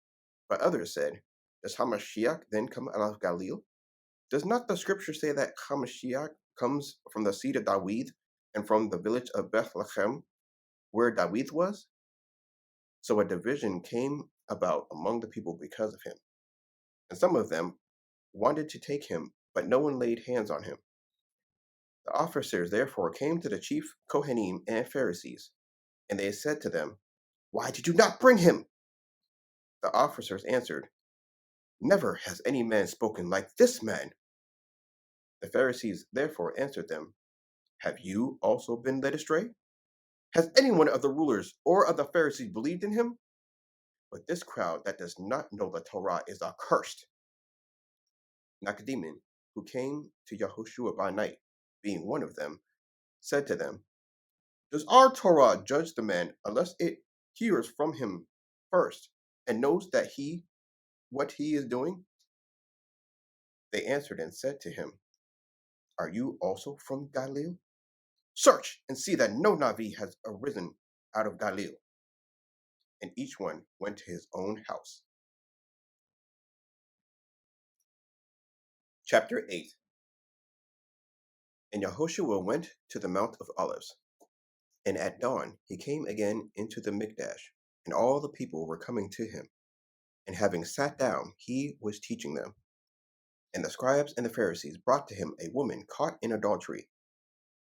But others said, Does Hamashiach then come out of Galilee? Does not the scripture say that Hamashiach comes from the seed of David and from the village of Bethlehem, where David was? So a division came about among the people because of him. And some of them wanted to take him, but no one laid hands on him. The officers therefore came to the chief Kohanim and Pharisees, and they said to them, Why did you not bring him? The officers answered, Never has any man spoken like this man. The Pharisees therefore answered them, Have you also been led astray? Has anyone of the rulers or of the Pharisees believed in him? But this crowd that does not know the Torah is accursed. Nicodemus, who came to Yahushua by night, being one of them, said to them, Does our Torah judge the man unless it hears from him first and knows that what he is doing? They answered and said to him, Are you also from Galilee? Search and see that no Navi has arisen out of Galilee. And each one went to his own house. Chapter 8. And Yahoshua went to the Mount of Olives. And at dawn he came again into the Mikdash, and all the people were coming to him. And having sat down, he was teaching them. And the scribes and the Pharisees brought to him a woman caught in adultery.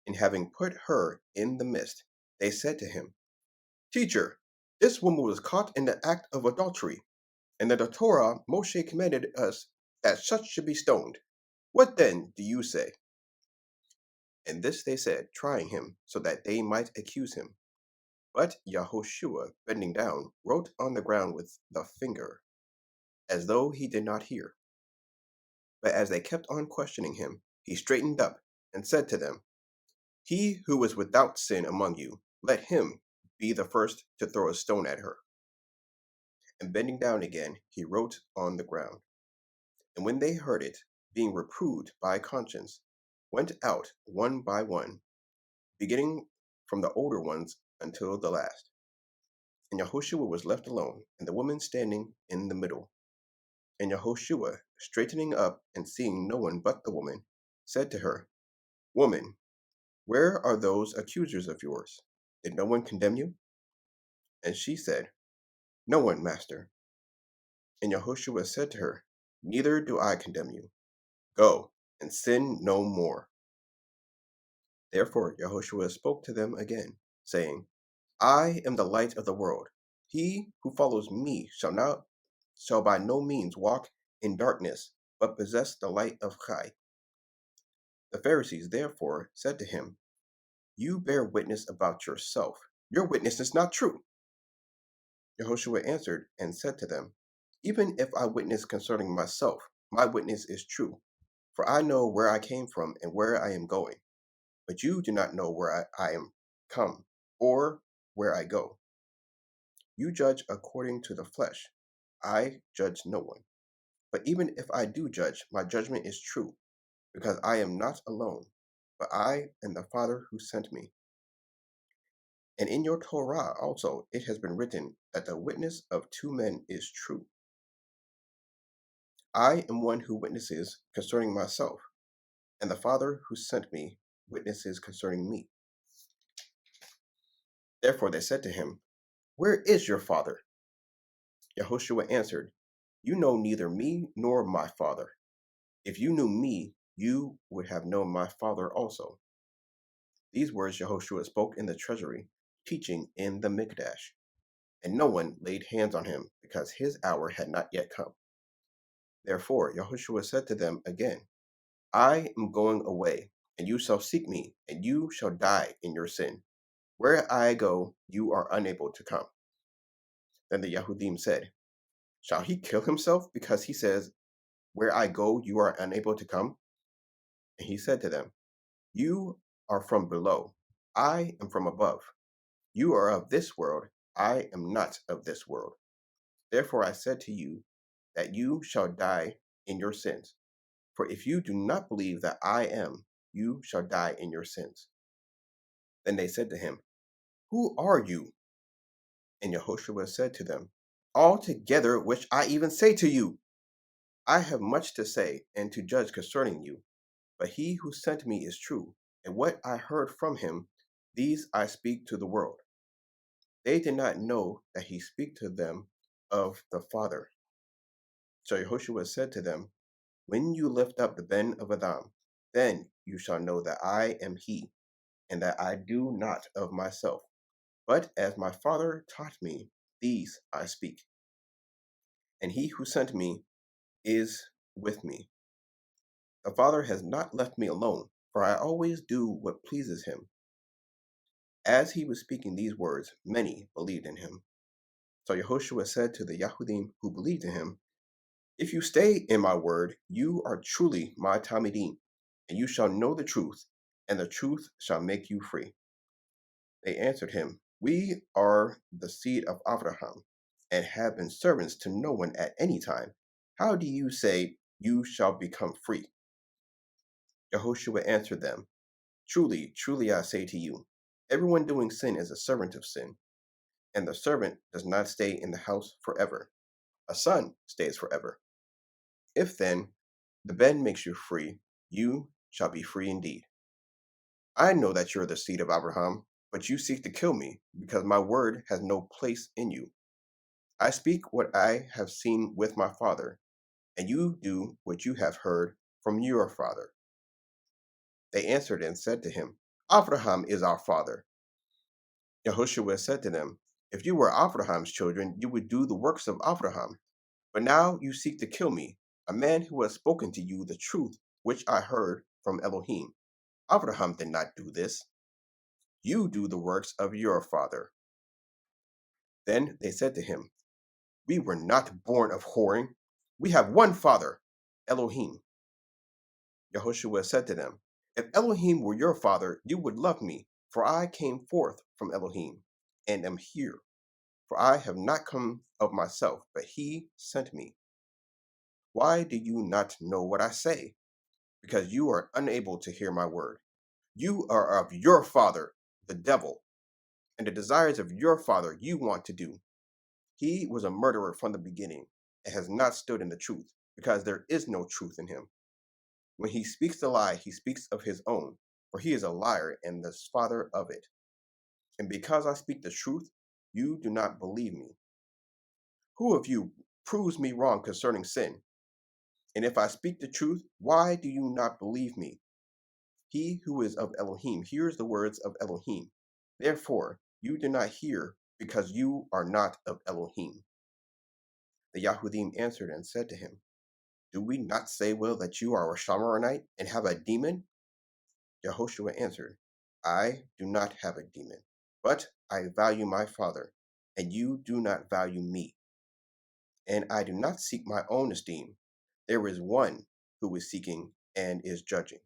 And having put her in the midst, they said to him, Teacher, this woman was caught in the act of adultery, and that the Torah Moshe commanded us that such should be stoned. What then do you say? And this they said, trying him, so that they might accuse him. But Yahoshua, bending down, wrote on the ground with the finger, as though he did not hear. But as they kept on questioning him, he straightened up and said to them, He who is without sin among you, let him be the first to throw a stone at her. And bending down again, he wrote on the ground. And when they heard it, being reproved by conscience, went out one by one, beginning from the older ones until the last. And Yahushua was left alone, and the woman standing in the middle. And Yahushua, straightening up and seeing no one but the woman, said to her, Woman, where are those accusers of yours? Did no one condemn you? And she said, No one, Master. And Yahushua said to her, Neither do I condemn you. Go, and sin no more. Therefore Yahushua spoke to them again, saying, I am the light of the world. He who follows me shall by no means walk in darkness, but possess the light of Chai. The Pharisees therefore said to him, You bear witness about yourself. Your witness is not true. Yahushua answered and said to them, Even if I witness concerning myself, my witness is true, for I know where I came from and where I am going. But you do not know where I am come, or where I go. You judge according to the flesh. I judge no one. But even if I do judge, my judgment is true, because I am not alone, but I and the Father who sent me. And in your Torah also it has been written that the witness of two men is true. I am one who witnesses concerning myself, and the Father who sent me witnesses concerning me. Therefore they said to him, Where is your Father? Yahushua answered, You know neither me nor my Father. If you knew me, you would have known my Father also. These words Yahushua spoke in the treasury, teaching in the Mikdash. And no one laid hands on him, because his hour had not yet come. Therefore Yahushua said to them again, I am going away, and you shall seek me, and you shall die in your sin. Where I go, you are unable to come. Then the Yahudim said, Shall he kill himself because he says, Where I go, you are unable to come? And he said to them, You are from below, I am from above. You are of this world, I am not of this world. Therefore I said to you that you shall die in your sins. For if you do not believe that I am, you shall die in your sins. Then they said to him, Who are you? And Yahushua said to them, Altogether which I even say to you. I have much to say and to judge concerning you, but he who sent me is true, and what I heard from him, these I speak to the world. They did not know that he speak to them of the Father. So Yahushua said to them, When you lift up the Ben of Adam, then you shall know that I am he, and that I do not of myself, but as my Father taught me, these I speak. And he who sent me is with me. The Father has not left me alone, for I always do what pleases him. As he was speaking these words, many believed in him. So Yahushua said to the Yahudim who believed in him, If you stay in my word, you are truly my Talmidim, and you shall know the truth, and the truth shall make you free. They answered him, We are the seed of Abraham, and have been servants to no one at any time. How do you say, You shall become free? Yahushua answered them, Truly, truly I say to you, everyone doing sin is a servant of sin, and the servant does not stay in the house forever. A son stays forever. If then the Ben makes you free, you shall be free indeed. I know that you are the seed of Abraham, but you seek to kill me, because my word has no place in you. I speak what I have seen with my father, and you do what you have heard from your father. They answered and said to him, Abraham is our father. Yahushua said to them, If you were Abraham's children, you would do the works of Abraham. But now you seek to kill me, a man who has spoken to you the truth which I heard from Elohim. Abraham did not do this. You do the works of your father. Then they said to him, We were not born of whoring. We have one father, Elohim. Yahoshua said to them, If Elohim were your father, you would love me, for I came forth from Elohim, and am here. For I have not come of myself, but he sent me. Why do you not know what I say? Because you are unable to hear my word. You are of your father, the devil, and the desires of your father you want to do. He was a murderer from the beginning, and has not stood in the truth, because there is no truth in him. When he speaks a lie, he speaks of his own, for he is a liar and the father of it. And because I speak the truth, you do not believe me. Who of you proves me wrong concerning sin? And if I speak the truth, why do you not believe me? He who is of Elohim hears the words of Elohim. Therefore, you do not hear, because you are not of Elohim. The Yahudim answered and said to him, Do we not say well that you are a Shamaronite and have a demon? Yahoshua answered, I do not have a demon, but I value my Father, and you do not value me. And I do not seek my own esteem. There is one who is seeking and is judging.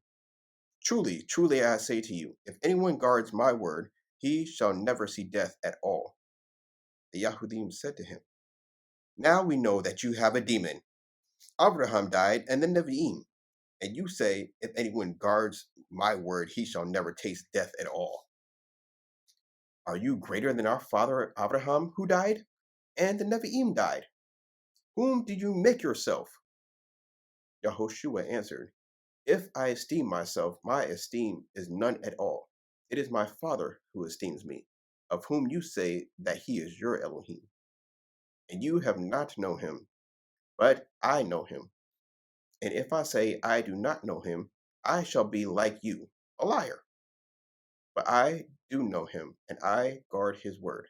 Truly, truly I say to you, if anyone guards my word, he shall never see death at all. The Yahudim said to him, Now we know that you have a demon. Abraham died, and the Nevi'im. And you say, If anyone guards my word, he shall never taste death at all. Are you greater than our father Abraham, who died? And the Nevi'im died. Whom do you make yourself? Yahoshua answered, If I esteem myself, my esteem is none at all. It is my Father who esteems me, of whom you say that he is your Elohim. And you have not known him, but I know him. And if I say I do not know him, I shall be like you, a liar. But I do know him, and I guard his word.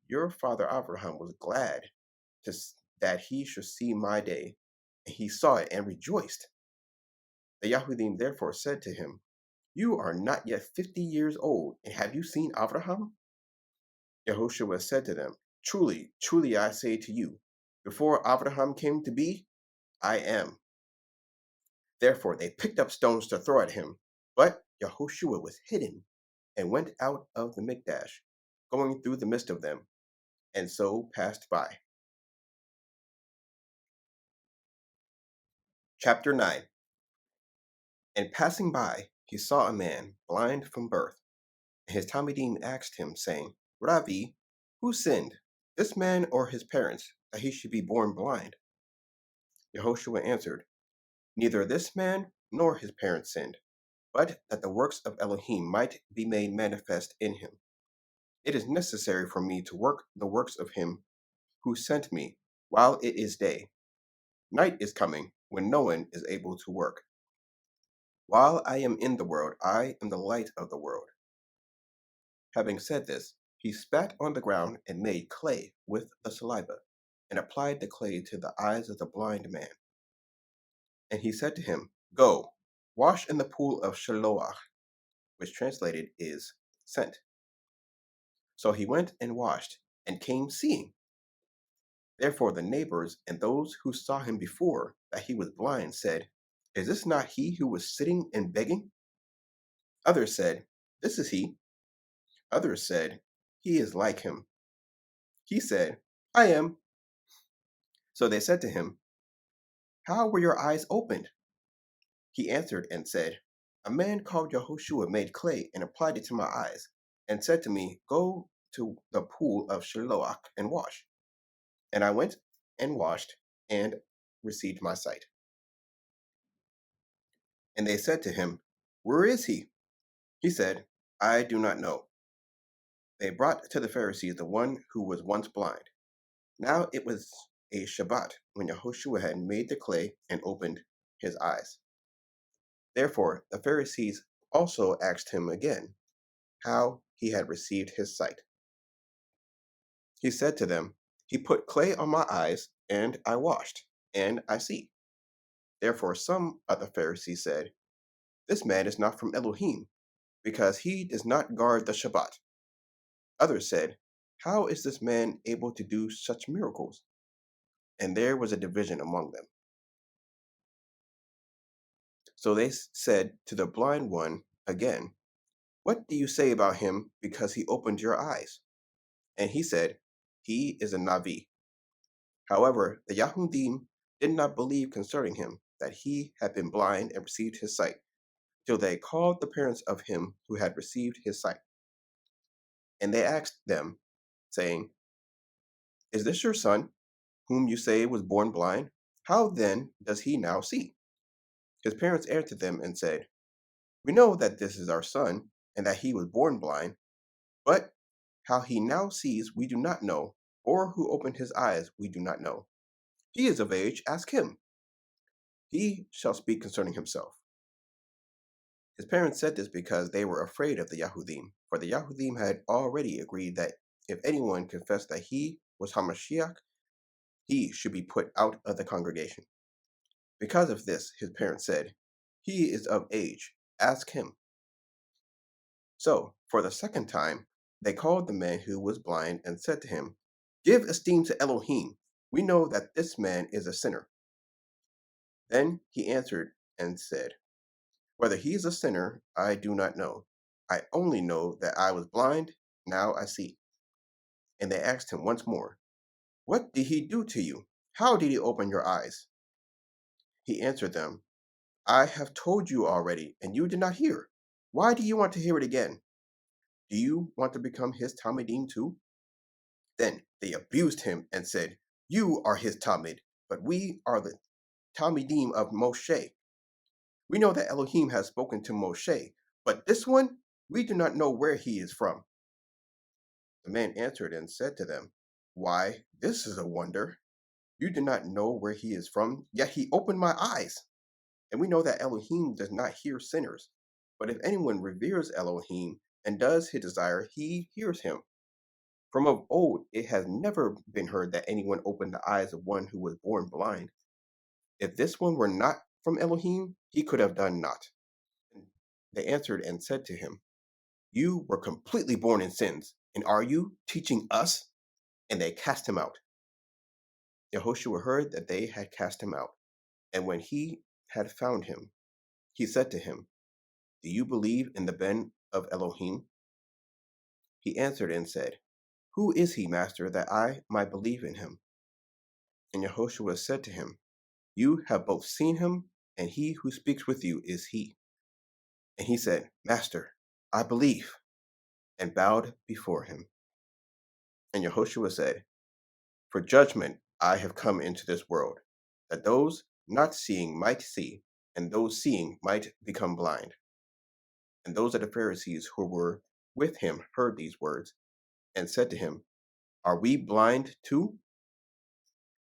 Your father Abraham was glad that he should see my day, and he saw it and rejoiced. The Yahudim therefore said to him, You are not yet 50 years old, and have you seen Abraham? Yahoshua said to them, Truly, truly I say to you, before Abraham came to be, I am. Therefore they picked up stones to throw at him, but Yahoshua was hidden and went out of the Mikdash, going through the midst of them, and so passed by. Chapter 9. And passing by, he saw a man blind from birth. And his Talmidim asked him, saying, Rabbi, who sinned, this man or his parents, that he should be born blind? Yehoshua answered, Neither this man nor his parents sinned, but that the works of Elohim might be made manifest in him. It is necessary for me to work the works of him who sent me while it is day. Night is coming, when no one is able to work. While I am in the world, I am the light of the world. Having said this, he spat on the ground and made clay with the saliva, and applied the clay to the eyes of the blind man. And he said to him, Go, wash in the pool of Shiloah, which translated is sent. So he went and washed, and came seeing. Therefore the neighbors and those who saw him before that he was blind said, Is this not he who was sitting and begging? Others said, This is he. Others said, He is like him. He said, I am. So they said to him, How were your eyes opened? He answered and said, A man called Yahoshua made clay and applied it to my eyes, and said to me, Go to the pool of Shiloah and wash. And I went and washed, and received my sight. And they said to him, Where is he? He said, I do not know. They brought to the Pharisees the one who was once blind. Now it was a Shabbat when Yahoshua had made the clay and opened his eyes. Therefore the Pharisees also asked him again how he had received his sight. He said to them, He put clay on my eyes, and I washed, and I see. Therefore some of the Pharisees said, "This man is not from Elohim, because he does not guard the Shabbat." Others said, "How is this man able to do such miracles?" And there was a division among them. So they said to the blind one again, "What do you say about him because he opened your eyes?" And he said, "He is a Navi." However, the Yahudim did not believe concerning him that he had been blind and received his sight, till they called the parents of him who had received his sight. And they asked them, saying, "Is this your son, whom you say was born blind? How then does he now see?" His parents answered them and said, "We know that this is our son, and that he was born blind, but how he now sees we do not know, or who opened his eyes we do not know. He is of age, ask him. He shall speak concerning himself." His parents said this because they were afraid of the Yahudim, for the Yahudim had already agreed that if anyone confessed that he was Hamashiach, he should be put out of the congregation. Because of this, his parents said, "He is of age, ask him." So, for the second time, they called the man who was blind and said to him, "Give esteem to Elohim. We know that this man is a sinner." Then he answered and said, "Whether he is a sinner, I do not know. I only know that I was blind, now I see." And they asked him once more, "What did he do to you? How did he open your eyes?" He answered them, "I have told you already, and you did not hear. Why do you want to hear it again? Do you want to become his Talmudim too?" Then they abused him and said, "You are his Talmud, but we are the Talmudim of Moshe. We know that Elohim has spoken to Moshe, but this one, we do not know where he is from." The man answered and said to them, "Why, this is a wonder. You do not know where he is from, yet he opened my eyes. And we know that Elohim does not hear sinners. But if anyone reveres Elohim and does his desire, he hears him. From of old, it has never been heard that anyone opened the eyes of one who was born blind. If this one were not from Elohim, he could have done naught." They answered and said to him, "You were completely born in sins, and are you teaching us?" And they cast him out. Yahoshua heard that they had cast him out, and when he had found him, he said to him, "Do you believe in the Ben of Elohim?" He answered and said, "Who is he, Master, that I might believe in him?" And Yahoshua said to him, "You have both seen him, and he who speaks with you is he." And he said, "Master, I believe," and bowed before him. And Yahoshua said, "For judgment I have come into this world, that those not seeing might see, and those seeing might become blind." And those of the Pharisees who were with him heard these words, and said to him, "Are we blind too?"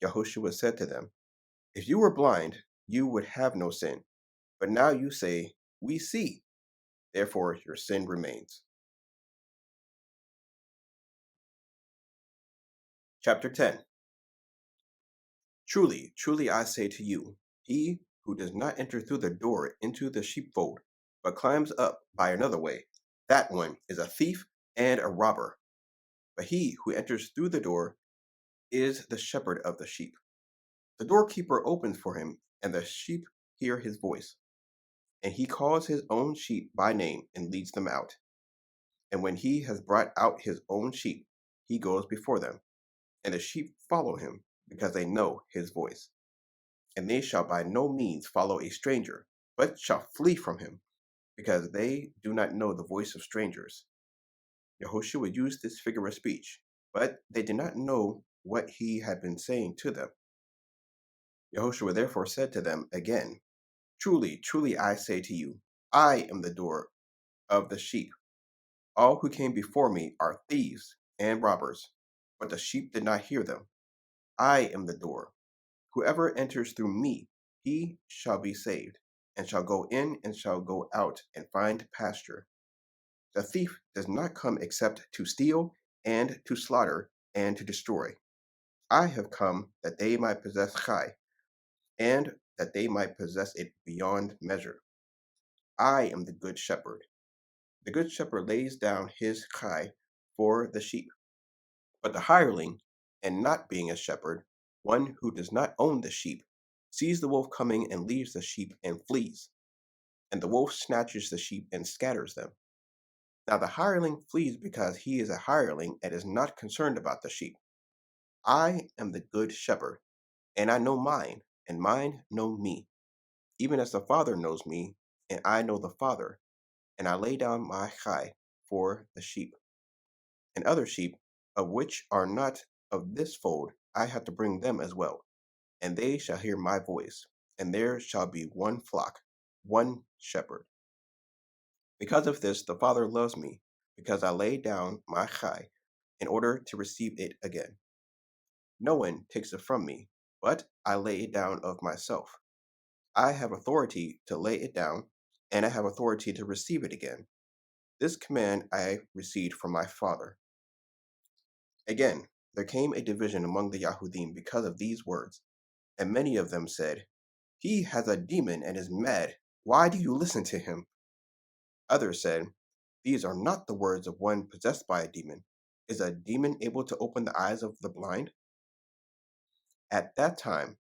Yahushua said to them, "If you were blind, you would have no sin. But now you say, 'We see,' therefore your sin remains." Chapter 10. Truly, truly I say to you, he who does not enter through the door into the sheepfold, but climbs up by another way, that one is a thief and a robber. But he who enters through the door is the shepherd of the sheep. The doorkeeper opens for him, and the sheep hear his voice. And he calls his own sheep by name and leads them out. And when he has brought out his own sheep, he goes before them. And the sheep follow him, because they know his voice. And they shall by no means follow a stranger, but shall flee from him, because they do not know the voice of strangers. Yahushua used this figure of speech, but they did not know what he had been saying to them. Yahushua therefore said to them again, "Truly, truly I say to you, I am the door of the sheep. All who came before me are thieves and robbers, but the sheep did not hear them. I am the door. Whoever enters through me, he shall be saved, and shall go in and shall go out and find pasture. The thief does not come except to steal and to slaughter and to destroy. I have come that they might possess Chai, and that they might possess it beyond measure. I am the good shepherd. The good shepherd lays down his chai for the sheep. But the hireling, and not being a shepherd, one who does not own the sheep, sees the wolf coming and leaves the sheep and flees. And the wolf snatches the sheep and scatters them. Now the hireling flees because he is a hireling and is not concerned about the sheep. I am the good shepherd, and I know mine, and mine know me, even as the Father knows me, and I know the Father, and I lay down my chai for the sheep. And other sheep, of which are not of this fold, I have to bring them as well, and they shall hear my voice, and there shall be one flock, one shepherd. Because of this the Father loves me, because I lay down my chai in order to receive it again. No one takes it from me, but I lay it down of myself. I have authority to lay it down, and I have authority to receive it again. This command I received from my Father. Again, there came a division among the Yahudim because of these words, and many of them said, He has a demon and is mad. Why do you listen to him? Others said, These are not the words of one possessed by a demon. Is a demon able to open the eyes of the blind? At that time,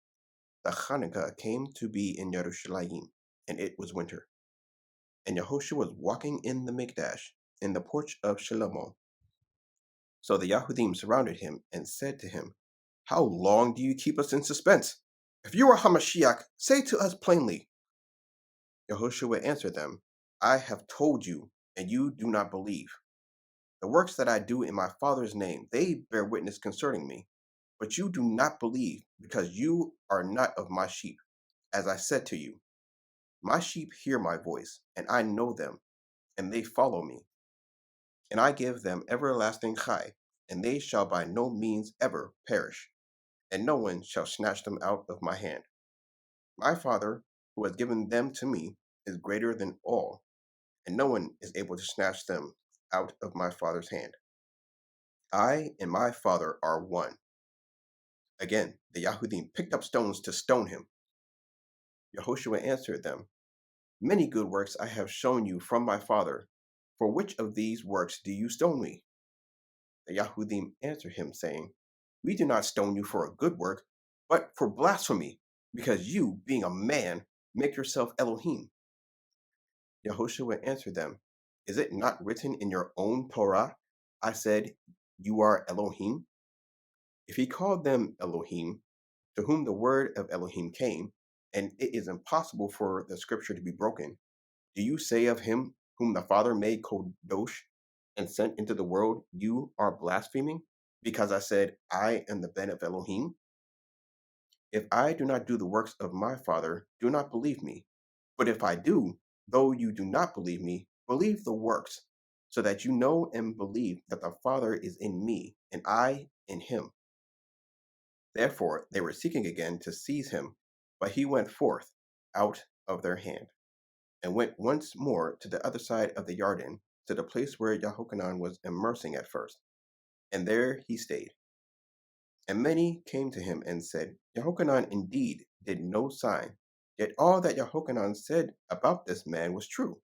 the Hanukkah came to be in Jerusalem, and it was winter. And Yahoshua was walking in the Mikdash, in the porch of Shlomo. So the Yahudim surrounded him and said to him, How long do you keep us in suspense? If you are Hamashiach, say to us plainly. Yahoshua answered them, I have told you, and you do not believe. The works that I do in my Father's name, they bear witness concerning me. But you do not believe, because you are not of my sheep, as I said to you. My sheep hear my voice, and I know them, and they follow me. And I give them everlasting chai, and they shall by no means ever perish, and no one shall snatch them out of my hand. My Father, who has given them to me, is greater than all, and no one is able to snatch them out of my Father's hand. I and my Father are one. Again, the Yahudim picked up stones to stone him. Yahoshua answered them, Many good works I have shown you from my Father. For which of these works do you stone me? The Yahudim answered him, saying, We do not stone you for a good work, but for blasphemy, because you, being a man, make yourself Elohim. Yahoshua answered them, Is it not written in your own Torah, I said, You are Elohim? If he called them Elohim, to whom the word of Elohim came, and it is impossible for the scripture to be broken, do you say of him whom the Father made Kodosh and sent into the world, You are blaspheming? Because I said, I am the Ben of Elohim? If I do not do the works of my Father, do not believe me. But if I do, though you do not believe me, believe the works, so that you know and believe that the Father is in me, and I in him. Therefore they were seeking again to seize him, but he went forth out of their hand, and went once more to the other side of the Jordan, to the place where Yahochanan was immersing at first, and there he stayed. And many came to him and said, Yahochanan indeed did no sign, yet all that Yahochanan said about this man was true.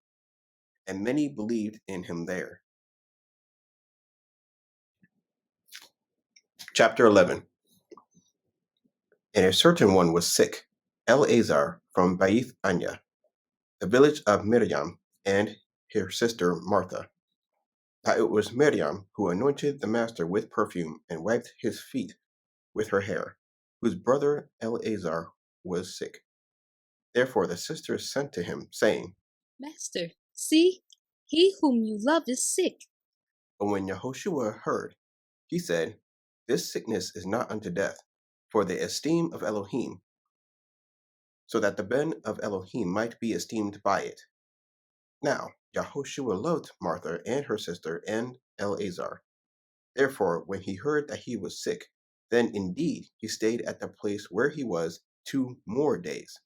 And many believed in him there. Chapter 11. And a certain one was sick, Eleazar from Baith Anya, the village of Miriam, and her sister Martha. Now it was Miriam who anointed the master with perfume and wiped his feet with her hair, whose brother Eleazar was sick. Therefore the sisters sent to him, saying, Master, see, he whom you love is sick. But when Yahoshua heard, he said, This sickness is not unto death, for the esteem of Elohim, so that the Ben of Elohim might be esteemed by it. Now Yahoshua loved Martha and her sister and Eleazar. Therefore, when he heard that he was sick, then indeed he stayed at the place where he was 2 more days.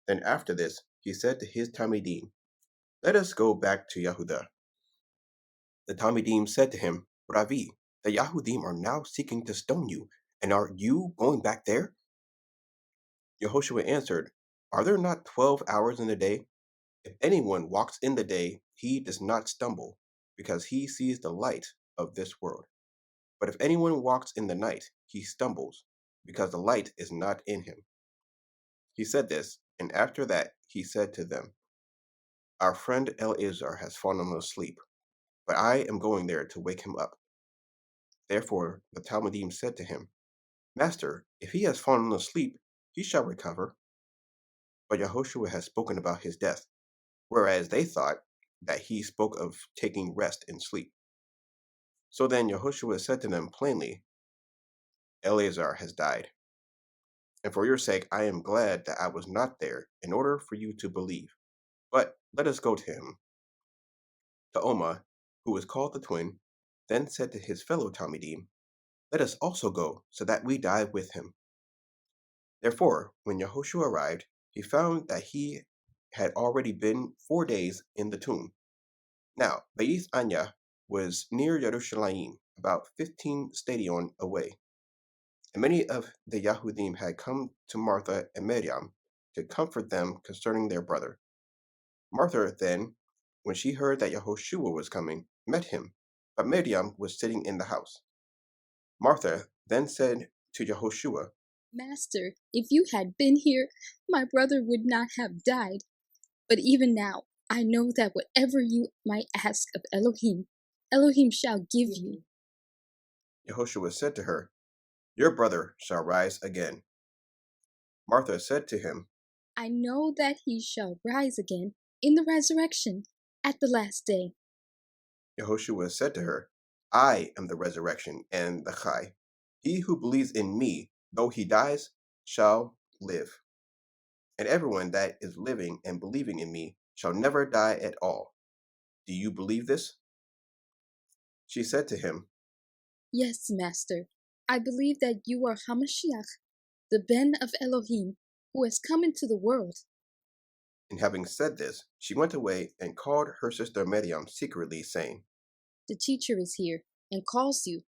Then after this he said to his Talmidim, Let us go back to Yehuda. The Talmidim said to him, Ravi, the Yahudim are now seeking to stone you, and are you going back there? Yahoshua answered, Are there not 12 hours in the day? If anyone walks in the day, he does not stumble, because he sees the light of this world. But if anyone walks in the night, he stumbles, because the light is not in him. He said this, and after that he said to them, Our friend Eleazar has fallen asleep, but I am going there to wake him up. Therefore the Talmudim said to him, Master, if he has fallen asleep, he shall recover. But Yahoshua has spoken about his death, whereas they thought that he spoke of taking rest in sleep. So then Yahoshua said to them plainly, Eleazar has died. And for your sake I am glad that I was not there, in order for you to believe. But let us go to him. Ta'oma, who was called the twin, then said to his fellow Talmudim, Let us also go, so that we die with him. Therefore, when Yahoshua arrived, he found that he had already been 4 days in the tomb. Now, Beis Anya was near Yerushalayim, about 15 stadion away. And many of the Yahudim had come to Martha and Miriam to comfort them concerning their brother. Martha then, when she heard that Yahoshua was coming, met him, but Miriam was sitting in the house. Martha then said to Yahoshua, Master, if you had been here, my brother would not have died. But even now, I know that whatever you might ask of Elohim, Elohim shall give you. Yahoshua said to her, Your brother shall rise again. Martha said to him, I know that he shall rise again in the resurrection at the last day. Yahoshua said to her, I am the resurrection and the Chai. He who believes in me, though he dies, shall live. And everyone that is living and believing in me shall never die at all. Do you believe this? She said to him, Yes, Master, I believe that you are Hamashiach, the Ben of Elohim, who has come into the world. And having said this, she went away and called her sister Miriam secretly, saying, The teacher is here and calls you.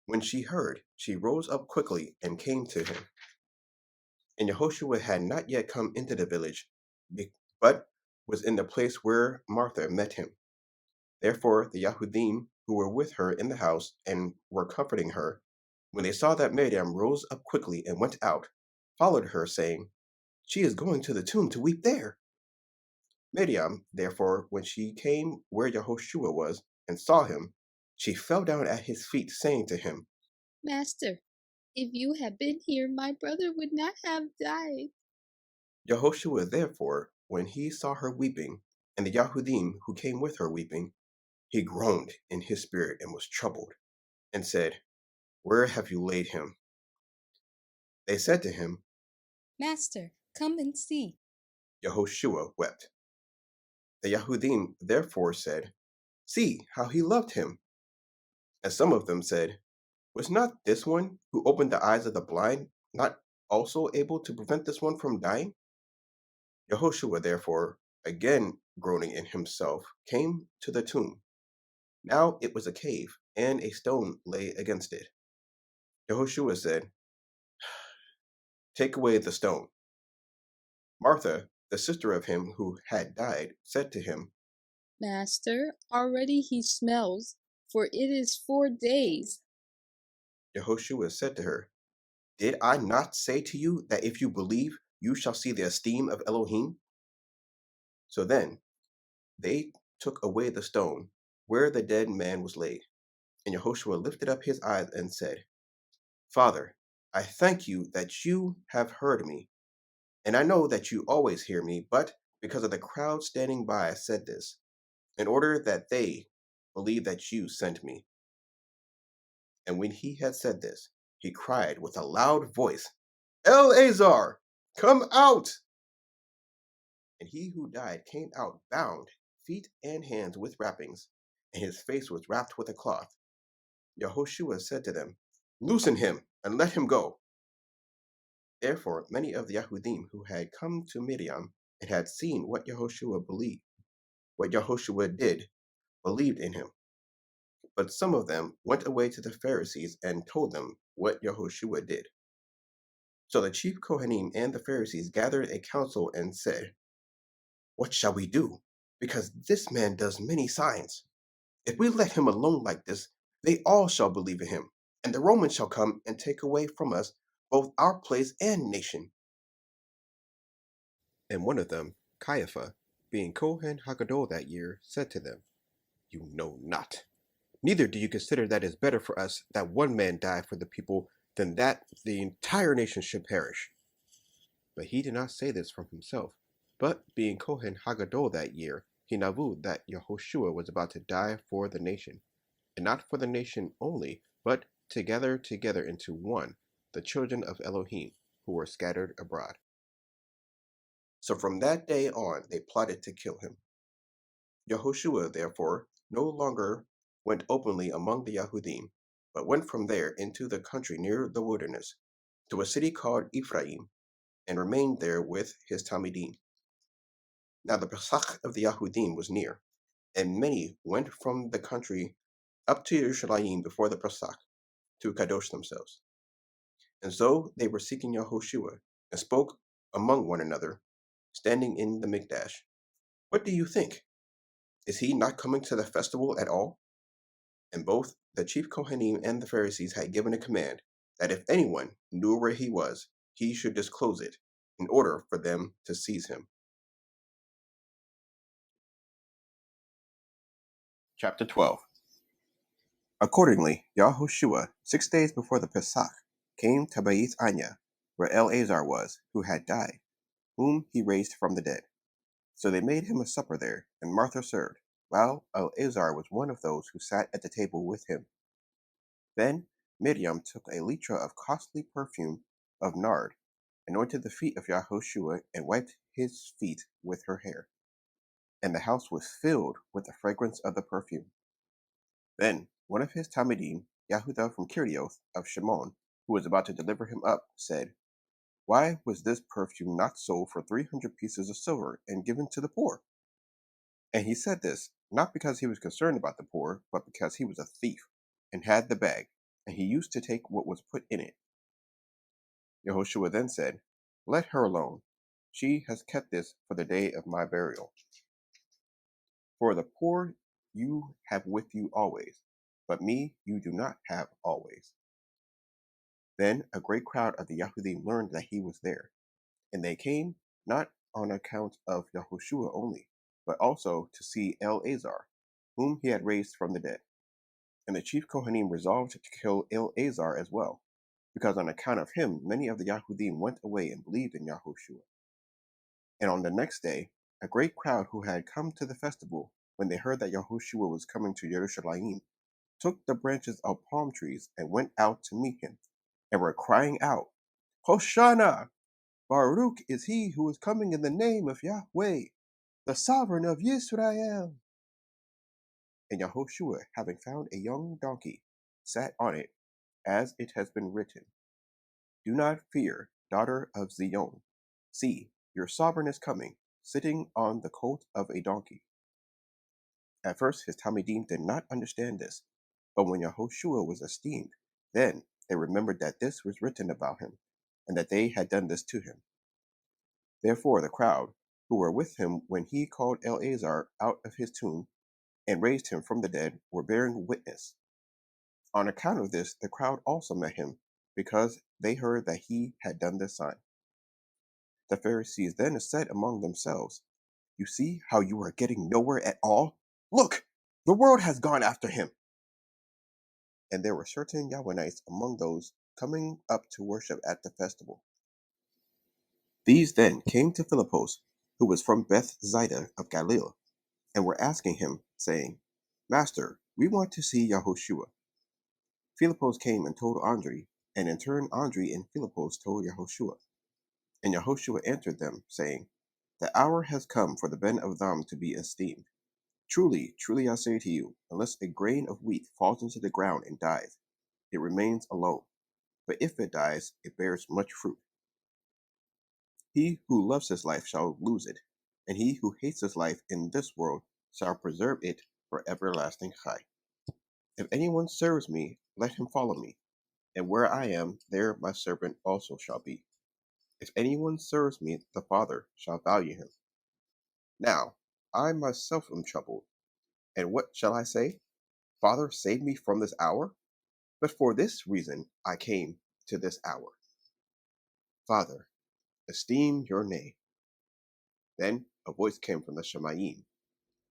When she heard, she rose up quickly and came to him. And Yehoshua had not yet come into the village, but was in the place where Martha met him. Therefore the Yahudim who were with her in the house and were comforting her, when they saw that Miriam rose up quickly and went out, followed her, saying, She is going to the tomb to weep there. Miriam, therefore, when she came where Yahoshua was and saw him, she fell down at his feet, saying to him, Master, if you had been here, my brother would not have died. Yahoshua, therefore, when he saw her weeping, and the Yahudim who came with her weeping, he groaned in his spirit and was troubled, and said, Where have you laid him? They said to him, Master, come and see. Yahoshua wept. The Yahudim therefore said, See how he loved him. And some of them said, Was not this one who opened the eyes of the blind not also able to prevent this one from dying? Yahoshua therefore, again groaning in himself, came to the tomb. Now it was a cave, and a stone lay against it. Yahoshua said, Take away the stone. Martha, the sister of him who had died, said to him, Master, already he smells, for it is 4 days. Yahoshua said to her, Did I not say to you that if you believe, you shall see the esteem of Elohim? So then they took away the stone where the dead man was laid. And Yahoshua lifted up his eyes and said, Father, I thank you that you have heard me. And I know that you always hear me, but because of the crowd standing by, I said this, in order that they believe that you sent me. And when he had said this, he cried with a loud voice, Eleazar, come out! And he who died came out bound, feet and hands with wrappings, and his face was wrapped with a cloth. Yahoshua said to them, Loosen him and let him go. Therefore many of the Yahudim who had come to Miriam and had seen what Yahoshua did, believed in him. But some of them went away to the Pharisees and told them what Yahoshua did. So the chief Kohanim and the Pharisees gathered a council and said, "What shall we do? Because this man does many signs. If we let him alone like this, they all shall believe in him, and the Romans shall come and take away from us both our place and nation." And one of them, Caiaphas, being Kohen Hagadol that year, said to them, "You know not, neither do you consider that it is better for us that one man die for the people than that the entire nation should perish." But he did not say this from himself, but being Kohen Hagadol that year, he knew that Yahoshua was about to die for the nation, and not for the nation only, but to gather together into one the children of Elohim who were scattered abroad. So from that day on they plotted to kill him. Yahoshua, therefore, no longer went openly among the Yahudim, but went from there into the country near the wilderness, to a city called Ephraim, and remained there with his Talmidim. Now the Pesach of the Yahudim was near, and many went from the country up to Yerushalayim before the Pesach to kadosh themselves. And so they were seeking Yahoshua, and spoke among one another, standing in the Mikdash, "What do you think? Is he not coming to the festival at all?" And both the chief Kohanim and the Pharisees had given a command that if anyone knew where he was, he should disclose it, in order for them to seize him. Chapter 12. Accordingly, Yahoshua, 6 days before the Pesach, came to Beit Anya, where Eleazar was, who had died, whom he raised from the dead. So they made him a supper there, and Martha served, while Eleazar was one of those who sat at the table with him. Then Miriam took a litra of costly perfume of nard, anointed the feet of Yahoshua, and wiped his feet with her hair. And the house was filled with the fragrance of the perfume. Then one of his Talmidim, Yahudah from Kirioth of Shimon, who was about to deliver him up, said, "Why was this perfume not sold for 300 pieces of silver and given to the poor?" And he said this, not because he was concerned about the poor, but because he was a thief, and had the bag, and he used to take what was put in it. Yahoshua then said, "Let her alone. She has kept this for the day of my burial. For the poor you have with you always, but me you do not have always." Then a great crowd of the Yahudim learned that he was there, and they came not on account of Yahoshua only, but also to see Eleazar, whom he had raised from the dead. And the chief Kohanim resolved to kill Eleazar as well, because on account of him many of the Yahudim went away and believed in Yahoshua. And on the next day, a great crowd who had come to the festival, when they heard that Yahoshua was coming to Yerushalayim, took the branches of palm trees and went out to meet him, and were crying out, "Hoshana! Baruch is he who is coming in the name of Yahweh, the sovereign of Yisrael." And Yahoshua, having found a young donkey, sat on it, as it has been written, "Do not fear, daughter of Zion. See, your sovereign is coming, sitting on the colt of a donkey." At first his Talmidim did not understand this, but when Yahoshua was esteemed, then they remembered that this was written about him, and that they had done this to him. Therefore the crowd, who were with him when he called Eleazar out of his tomb, and raised him from the dead, were bearing witness. On account of this the crowd also met him, because they heard that he had done this sign. The Pharisees then said among themselves, "You see how you are getting nowhere at all? Look, the world has gone after him." And there were certain Yahwehnites among those coming up to worship at the festival. These then came to Philippus, who was from Bethsaida of Galilee, and were asking him, saying, "Master, we want to see Yahoshua." Philippus came and told Andre, and in turn Andre and Philippus told Yahoshua. And Yahoshua answered them, saying, "The hour has come for the Ben of Adam to be esteemed. Truly, truly I say to you, unless a grain of wheat falls into the ground and dies, it remains alone. But if it dies, it bears much fruit. He who loves his life shall lose it, and he who hates his life in this world shall preserve it for everlasting chai. If anyone serves me, let him follow me, and where I am, there my servant also shall be." If anyone serves me, the Father shall value him. Now, I myself am troubled. And what shall I say? Father, save me from this hour? But for this reason I came to this hour. Father, esteem your name. Then a voice came from the Shemayim.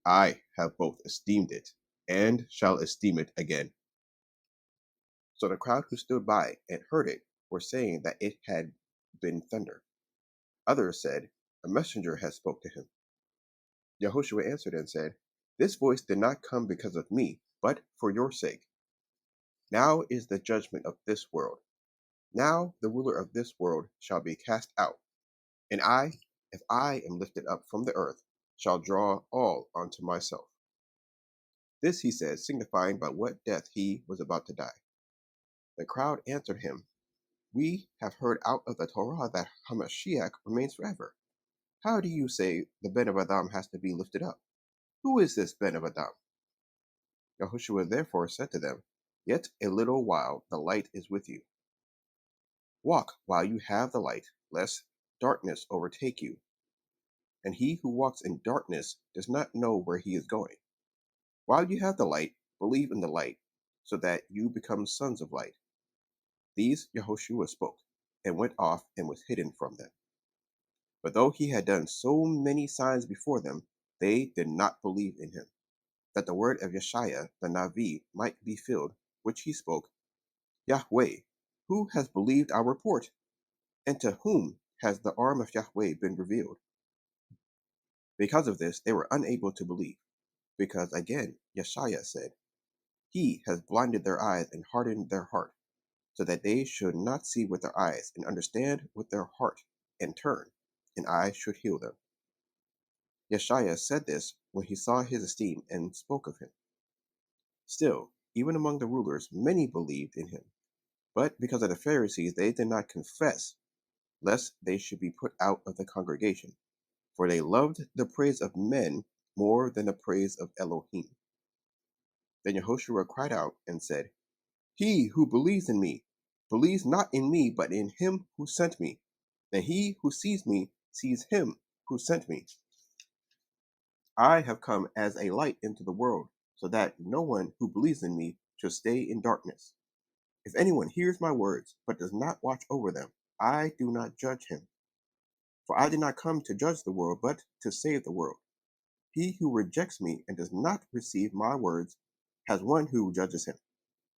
I have both esteemed it and shall esteem it again. So the crowd who stood by and heard it were saying that it had been thunder. Others said, a messenger has spoke to him. Yahoshua answered and said, this voice did not come because of me, but for your sake. Now is the judgment of this world. Now the ruler of this world shall be cast out. And I, if I am lifted up from the earth, shall draw all unto myself. This he said, signifying by what death he was about to die. The crowd answered him, we have heard out of the Torah that Hamashiach remains forever. How do you say the Ben of Adam has to be lifted up? Who is this Ben of Adam? Yahushua therefore said to them, yet a little while the light is with you. Walk while you have the light, lest darkness overtake you. And he who walks in darkness does not know where he is going. While you have the light, believe in the light, so that you become sons of light. These Yahoshua spoke, and went off and was hidden from them. But though he had done so many signs before them, they did not believe in him, that the word of Yeshaiah the Navi might be filled, which he spoke, Yahweh, who has believed our report? And to whom has the arm of Yahweh been revealed? Because of this, they were unable to believe, because again Yeshaiah said, he has blinded their eyes and hardened their heart, so that they should not see with their eyes and understand with their heart and turn, and I should heal them. Yeshaiah said this when he saw his esteem and spoke of him. Still, even among the rulers, many believed in him. But because of the Pharisees, they did not confess, lest they should be put out of the congregation. For they loved the praise of men more than the praise of Elohim. Then Yahoshua cried out and said, he who believes in me, believes not in me, but in him who sent me. And he who sees me, sees him who sent me. I have come as a light into the world, so that no one who believes in me shall stay in darkness. If anyone hears my words, but does not watch over them, I do not judge him. For I did not come to judge the world, but to save the world. He who rejects me and does not receive my words has one who judges him.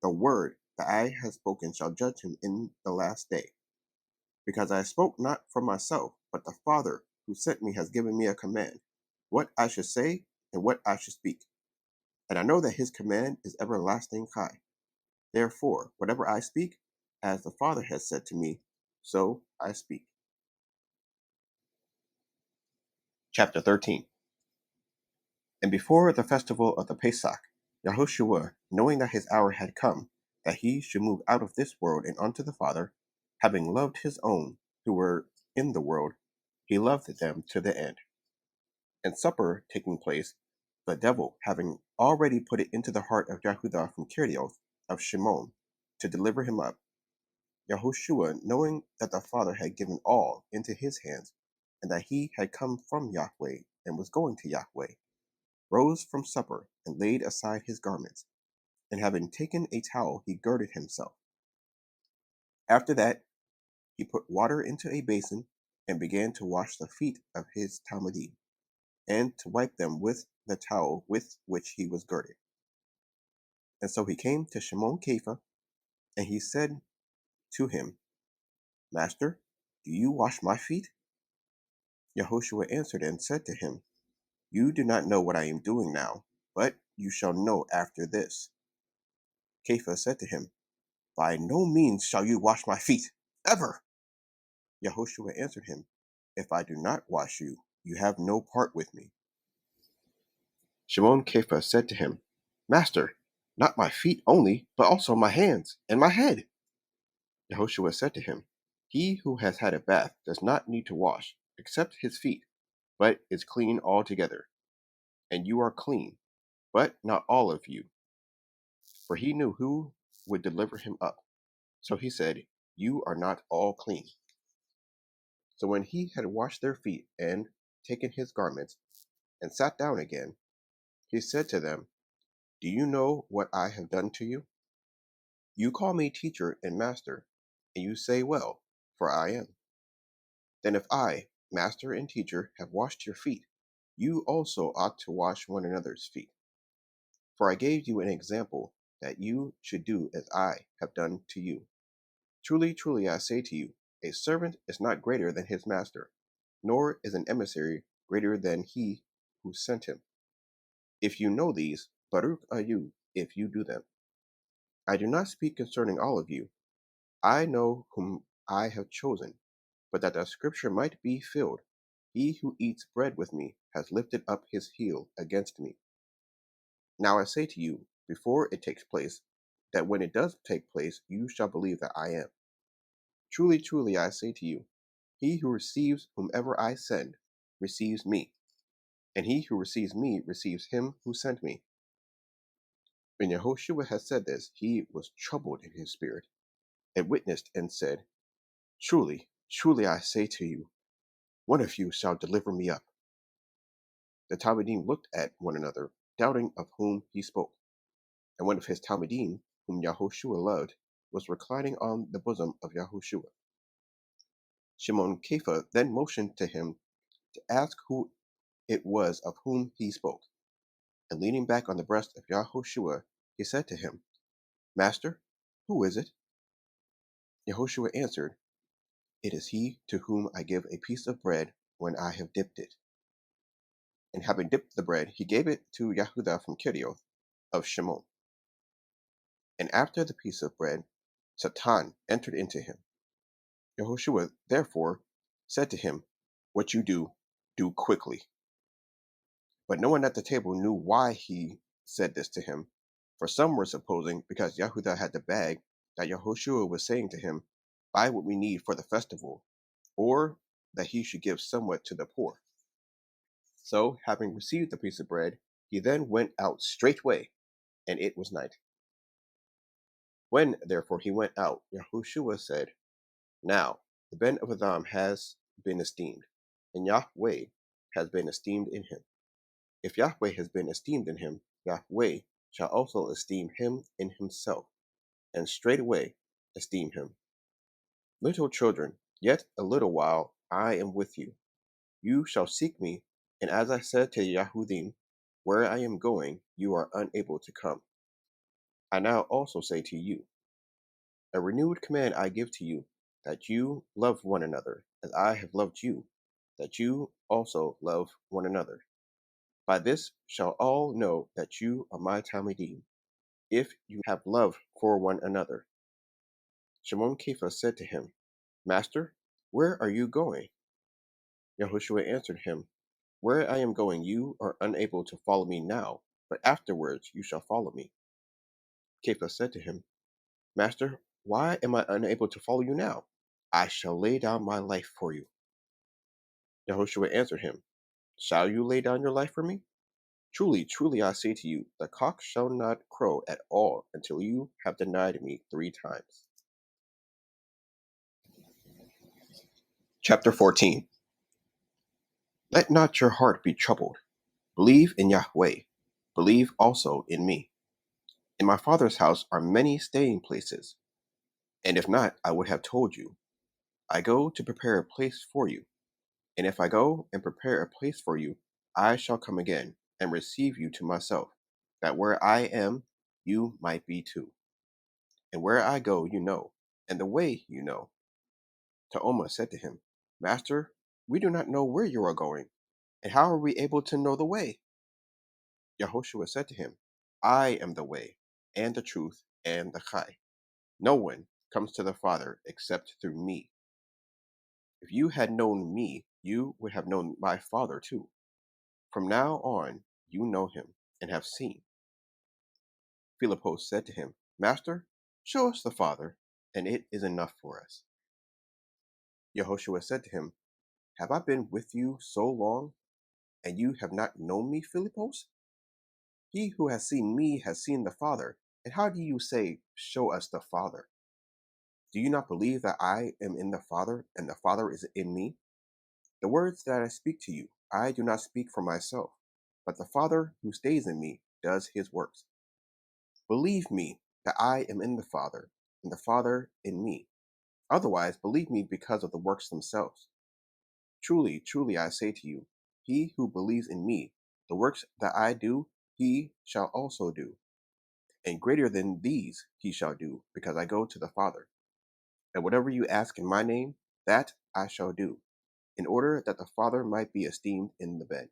The word that I have spoken shall judge him in the last day. Because I spoke not from myself, but the Father who sent me has given me a command, what I should say and what I should speak. And I know that his command is everlasting high. Therefore, whatever I speak, as the Father has said to me, so I speak. Chapter 13. And before the festival of the Pesach, Yahoshua, knowing that his hour had come, that he should move out of this world and unto the Father, having loved his own who were in the world, he loved them to the end. And supper taking place, the devil having already put it into the heart of Yehudah from Kirioth of Shimon to deliver him up, Yahoshua, knowing that the Father had given all into his hands, and that he had come from Yahweh and was going to Yahweh, rose from supper and laid aside his garments, and having taken a towel, he girded himself. After that, he put water into a basin and began to wash the feet of his talmidim, and to wipe them with the towel with which he was girded. And so he came to Shimon Kepha, and he said to him, Master, do you wash my feet? Yahoshua answered and said to him, you do not know what I am doing now, but you shall know after this. Kepha said to him, by no means shall you wash my feet, ever. Yahoshua answered him, if I do not wash you, you have no part with me. Shimon Kepha said to him, Master, not my feet only, but also my hands and my head. Yahoshua said to him, he who has had a bath does not need to wash, except his feet, but is clean altogether. And you are clean, but not all of you. For he knew who would deliver him up. So he said, you are not all clean. So when he had washed their feet and taken his garments and sat down again, he said to them, "Do you know what I have done to you? You call me teacher and master, and you say, well, for I am. Then if I, master and teacher, have washed your feet, you also ought to wash one another's feet. For I gave you an example that you should do as I have done to you. Truly, truly, I say to you, a servant is not greater than his master, nor is an emissary greater than he who sent him. If you know these, Baruch are you if you do them. I do not speak concerning all of you. I know whom I have chosen, but that the scripture might be filled. He who eats bread with me has lifted up his heel against me. Now I say to you, before it takes place, that when it does take place, you shall believe that I am. Truly, truly, I say to you, he who receives whomever I send receives me, and he who receives me receives him who sent me. When Yahoshua had said this, he was troubled in his spirit, and witnessed and said, Truly, truly, I say to you, one of you shall deliver me up. The Talmudim looked at one another, doubting of whom he spoke. And one of his Talmudim, whom Yahoshua loved, was reclining on the bosom of Yahoshua. Shimon Kepha then motioned to him to ask who it was of whom he spoke. And leaning back on the breast of Yahoshua, he said to him, Master, who is it? Yahoshua answered, It is he to whom I give a piece of bread when I have dipped it. And having dipped the bread, he gave it to Yehuda from Kirioth of Shimon. And after the piece of bread, Satan entered into him. Yahoshua therefore said to him, What you do, do quickly. But no one at the table knew why he said this to him, for some were supposing, because Yehuda had the bag, that Yahoshua was saying to him, Buy what we need for the festival, or that he should give somewhat to the poor. So, having received the piece of bread, he then went out straightway, and it was night. When, therefore, he went out, Yahushua said, Now the Ben of Adam has been esteemed, and Yahweh has been esteemed in him. If Yahweh has been esteemed in him, Yahweh shall also esteem him in himself, and straightway esteem him. Little children, yet a little while I am with you. You shall seek me, and as I said to Yahudim, where I am going, you are unable to come. I now also say to you, a renewed command I give to you, that you love one another, as I have loved you, that you also love one another. By this shall all know that you are my Talmudim, if you have love for one another. Shimon Kepha said to him, Master, where are you going? Yahushua answered him, Where I am going you are unable to follow me now, but afterwards you shall follow me. Kepha said to him, Master, why am I unable to follow you now? I shall lay down my life for you. Yahushua answered him, Shall you lay down your life for me? Truly, truly, I say to you, the cock shall not crow at all until you have denied me 3 times. Chapter 14. Let not your heart be troubled. Believe in Yahweh. Believe also in me. In my Father's house are many staying places, and if not, I would have told you. I go to prepare a place for you. And if I go and prepare a place for you, I shall come again and receive you to myself, that where I am, you might be too. And where I go, you know, and the way you know. Taoma said to him, Master, we do not know where you are going, and how are we able to know the way? Yahoshua said to him, I am the way, and the truth, and the chai. No one comes to the Father except through me. If you had known me, you would have known my Father too. From now on, you know him and have seen. Philippos said to him, Master, show us the Father, and it is enough for us. Yahoshua said to him, Have I been with you so long, and you have not known me, Philippos? He who has seen me has seen the Father. And how do you say, Show us the Father? Do you not believe that I am in the Father, and the Father is in me? The words that I speak to you, I do not speak for myself, but the Father who stays in me does his works. Believe me that I am in the Father, and the Father in me. Otherwise, believe me because of the works themselves. Truly, truly, I say to you, he who believes in me, the works that I do, he shall also do. And greater than these he shall do, because I go to the Father. And whatever you ask in my name, that I shall do, in order that the Father might be esteemed in the bed.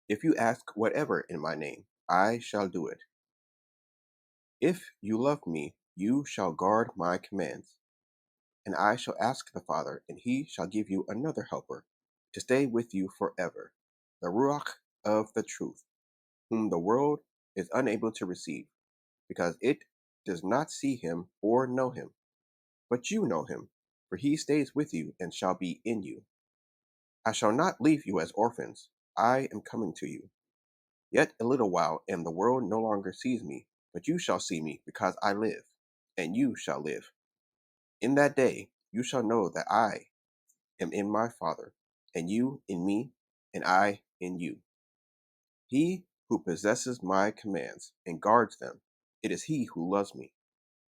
If you ask whatever in my name, I shall do it. If you love me, you shall guard my commands. And I shall ask the Father, and he shall give you another helper, to stay with you forever, the Ruach of the truth, whom the world is unable to receive, because it does not see him or know him. But you know him, for he stays with you and shall be in you. I shall not leave you as orphans. I am coming to you. Yet a little while, and the world no longer sees me, but you shall see me, because I live, and you shall live. In that day you shall know that I am in my Father, and you in me, and I in you. He who possesses my commands and guards them, it is he who loves me.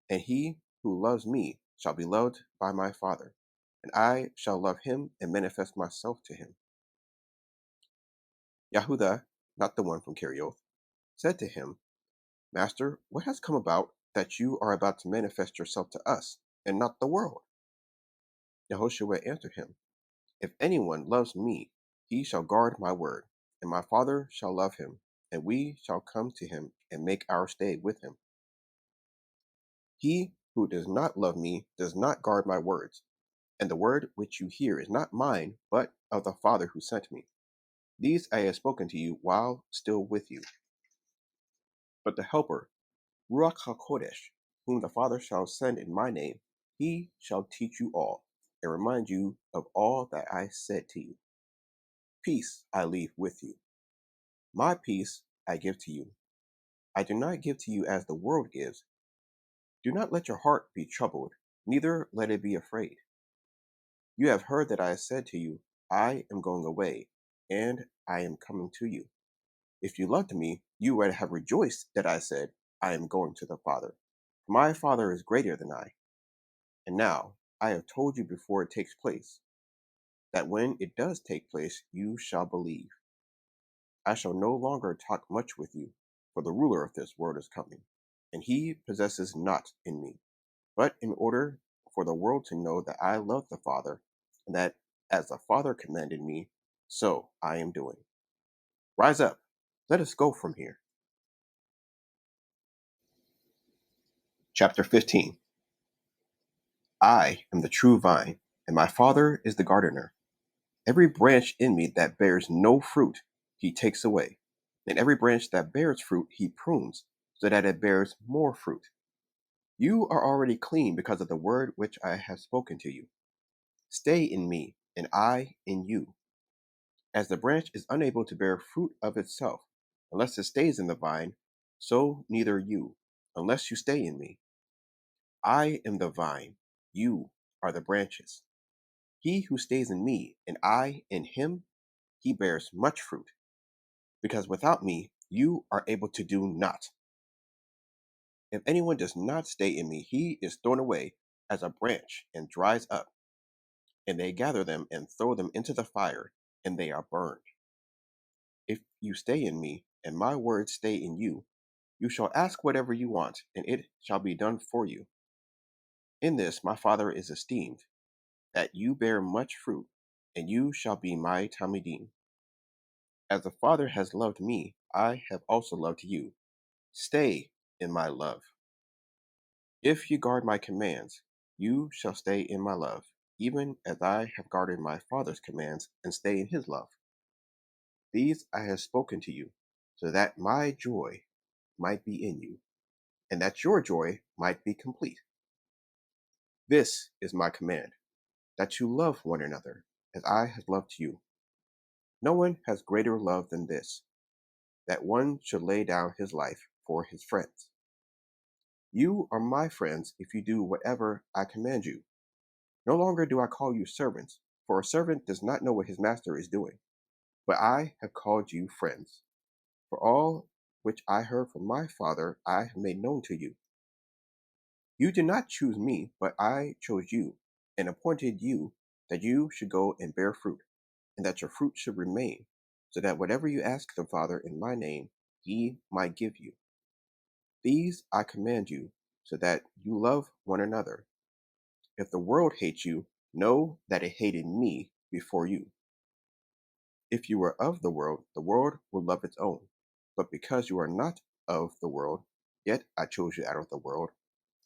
And he who loves me shall be loved by my Father, and I shall love him and manifest myself to him. Yahudah, not the one from Kerioth, said to him, Master, what has come about that you are about to manifest yourself to us, and not the world? Yahoshua answered him, If anyone loves me, he shall guard my word, and my Father shall love him, and we shall come to him and make our stay with him. He who does not love me does not guard my words, and the word which you hear is not mine, but of the Father who sent me. These I have spoken to you while still with you. But the Helper, Ruach HaKodesh, whom the Father shall send in my name, he shall teach you all, and remind you of all that I said to you. Peace I leave with you. My peace I give to you. I do not give to you as the world gives. Do not let your heart be troubled, neither let it be afraid. You have heard that I said to you, I am going away, and I am coming to you. If you loved me, you would have rejoiced that I said, I am going to the Father. My Father is greater than I. And now I have told you before it takes place, that when it does take place, you shall believe. I shall no longer talk much with you, for the ruler of this world is coming, and he possesses not in me. But in order for the world to know that I love the Father, and that as the Father commanded me, so I am doing. Rise up, let us go from here. Chapter 15. I am the true vine, and my Father is the gardener. Every branch in me that bears no fruit, he takes away. And every branch that bears fruit, he prunes, so that it bears more fruit. You are already clean because of the word which I have spoken to you. Stay in me, and I in you. As the branch is unable to bear fruit of itself, unless it stays in the vine, so neither you, unless you stay in me. I am the vine, you are the branches. He who stays in me, and I in him, he bears much fruit, because without me you are able to do naught. If anyone does not stay in me, he is thrown away as a branch and dries up, and they gather them and throw them into the fire, and they are burned. If you stay in me, and my words stay in you, you shall ask whatever you want, and it shall be done for you. In this my Father is esteemed, that you bear much fruit, and you shall be my Talmidim. As the Father has loved me, I have also loved you. Stay in my love. If you guard my commands, you shall stay in my love, even as I have guarded my Father's commands and stay in his love. These I have spoken to you, so that my joy might be in you, and that your joy might be complete. This is my command, that you love one another, as I have loved you. No one has greater love than this, that one should lay down his life for his friends. You are my friends if you do whatever I command you. No longer do I call you servants, For a servant does not know what his master is doing, but I have called you friends. For all which I heard from my Father I have made known to you. You did not choose me, but I chose you, and appointed you that you should go and bear fruit, and that your fruit should remain, so that whatever you ask the Father in my name, he might give you. These I command you, so that you love one another. If the world hates you, know that it hated me before you. If you were of the world would love its own. But because you are not of the world, yet I chose you out of the world,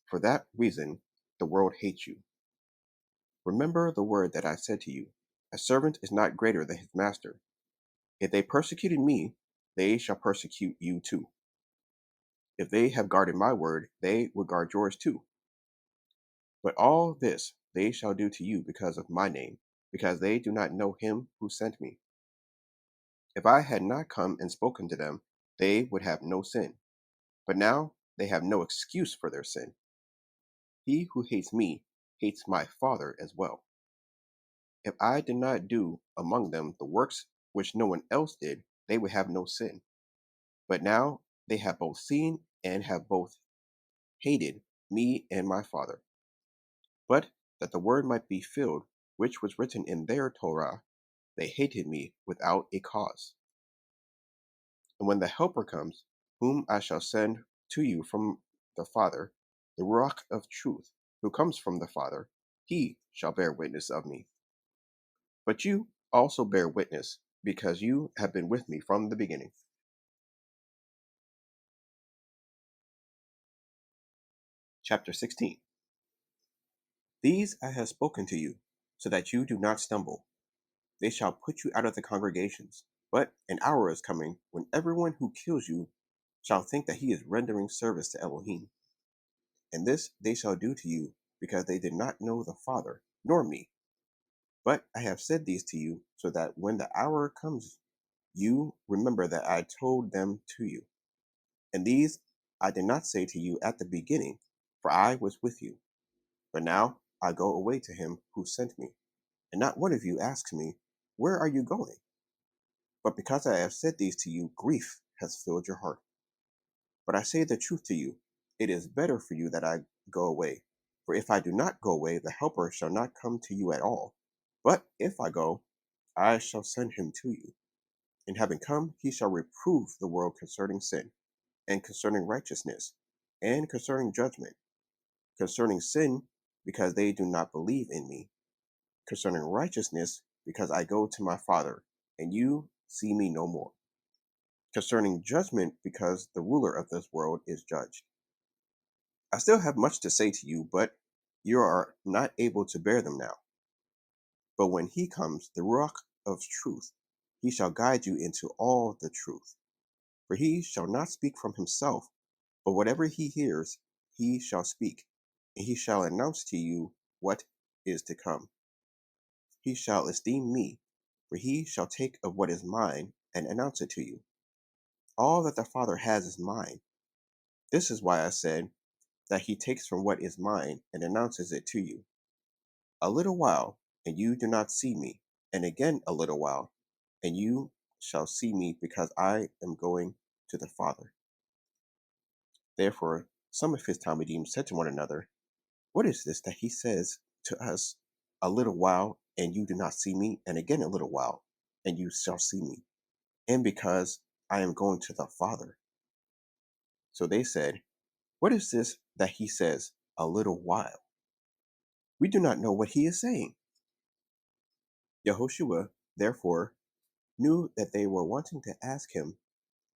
for that reason the world hates you. Remember the word that I said to you, a servant is not greater than his master. If they persecuted me, they shall persecute you too. If they have guarded my word, they will guard yours too. But all this they shall do to you because of my name, because they do not know him who sent me. If I had not come and spoken to them, they would have no sin. But now they have no excuse for their sin. He who hates me hates my Father as well. If I did not do among them the works which no one else did, they would have no sin. But now they have both seen and have both hated me and my Father. But that the word might be filled, which was written in their Torah, they hated me without a cause. And when the Helper comes, whom I shall send to you from the Father, the Ruach of truth, who comes from the Father, he shall bear witness of me. But you also bear witness, because you have been with me from the beginning. Chapter 16. These I have spoken to you, so that you do not stumble. They shall put you out of the congregations. But an hour is coming when everyone who kills you shall think that he is rendering service to Elohim. And this they shall do to you, because they did not know the Father, nor me. But I have said these to you, so that when the hour comes, you remember that I told them to you. And these I did not say to you at the beginning, for I was with you. But now I go away to him who sent me. And not one of you asks me, where are you going? But because I have said these to you, grief has filled your heart. But I say the truth to you, it is better for you that I go away. For if I do not go away, the Helper shall not come to you at all. But if I go, I shall send him to you. And having come, he shall reprove the world concerning sin, and concerning righteousness, and concerning judgment. Concerning sin, because they do not believe in me. Concerning righteousness, because I go to my Father, and you see me no more. Concerning judgment, because the ruler of this world is judged. I still have much to say to you, but you are not able to bear them now. But when he comes, the Ruach of truth, he shall guide you into all the truth. For he shall not speak from himself, but whatever he hears, he shall speak, and he shall announce to you what is to come. He shall esteem me, for he shall take of what is mine and announce it to you. All that the Father has is mine. This is why I said that he takes from what is mine and announces it to you. A little while, and you do not see me, and again a little while, and you shall see me, because I am going to the Father. Therefore, some of his Talmudim said to one another, what is this that he says to us, a little while, and you do not see me, and again a little while, and you shall see me, and because I am going to the Father? So they said, what is this that he says, a little while? We do not know what he is saying. Yahoshua, therefore, knew that they were wanting to ask him,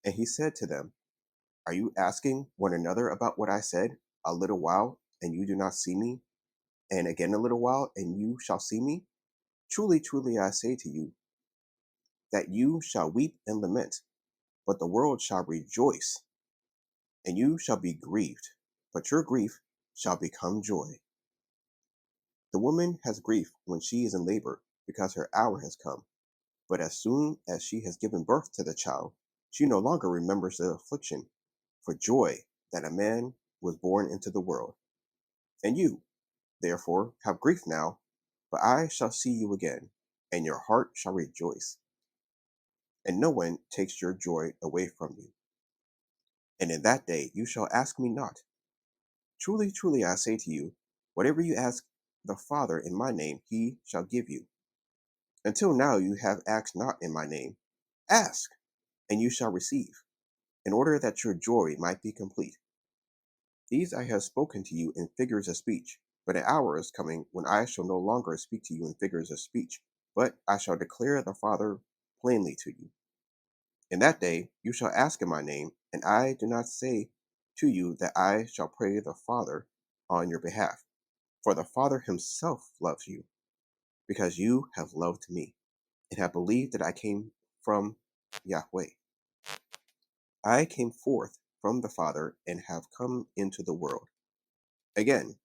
and he said to them, are you asking one another about what I said, a little while, and you do not see me, and again a little while, and you shall see me? Truly, truly, I say to you, that you shall weep and lament, but the world shall rejoice, and you shall be grieved, but your grief shall become joy. The woman has grief when she is in labor, because her hour has come. But as soon as she has given birth to the child, she no longer remembers the affliction, for joy that a man was born into the world. And you, therefore, have grief now, But I shall see you again, and your heart shall rejoice, and no one takes your joy away from you. And in that day you shall ask me not. Truly, truly, I say to you, whatever you ask the Father in my name, he shall give you. Until now you have asked not in my name. Ask, and you shall receive, in order that your joy might be complete. These I have spoken to you in figures of speech, but an hour is coming when I shall no longer speak to you in figures of speech, but I shall declare the Father plainly to you. In that day you shall ask in my name, and I do not say to you that I shall pray the Father on your behalf, for the Father himself loves you, because you have loved me, and have believed that I came from Yahweh. I came forth from the Father and have come into the world. Again,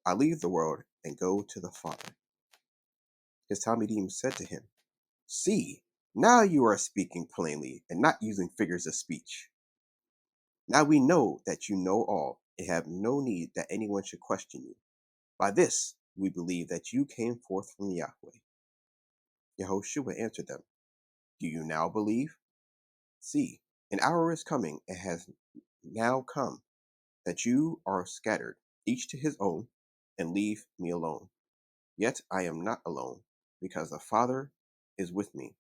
I leave the world and go to the Father. His Talmidim said to him, See, now you are speaking plainly and not using figures of speech. Now we know that you know all and have no need that anyone should question you. By this we believe that you came forth from Yahweh. YAHOSHUA answered them, Do you now believe? See, an hour is coming and has now come that you are scattered, each to his own, and leave me alone. Yet I am not alone, because the Father is with me.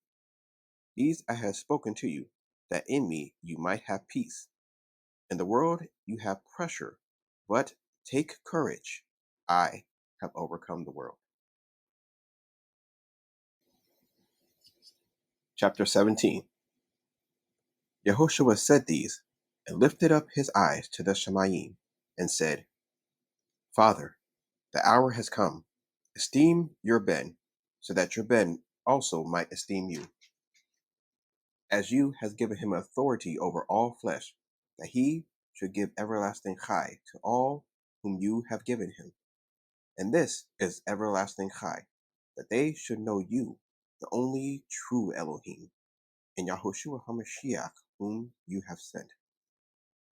These I have spoken to you, that in me you might have peace. In the world you have pressure, but take courage. I have overcome the world. Chapter 17. Yahoshua said these, and lifted up his eyes to the Shemayim, and said, Father, the hour has come. Esteem your Ben, so that your Ben also might esteem you. As you has given him authority over all flesh, that he should give everlasting chai to all whom you have given him. And this is everlasting chai, that they should know you, the only true Elohim, and Yahoshua HaMashiach, whom you have sent.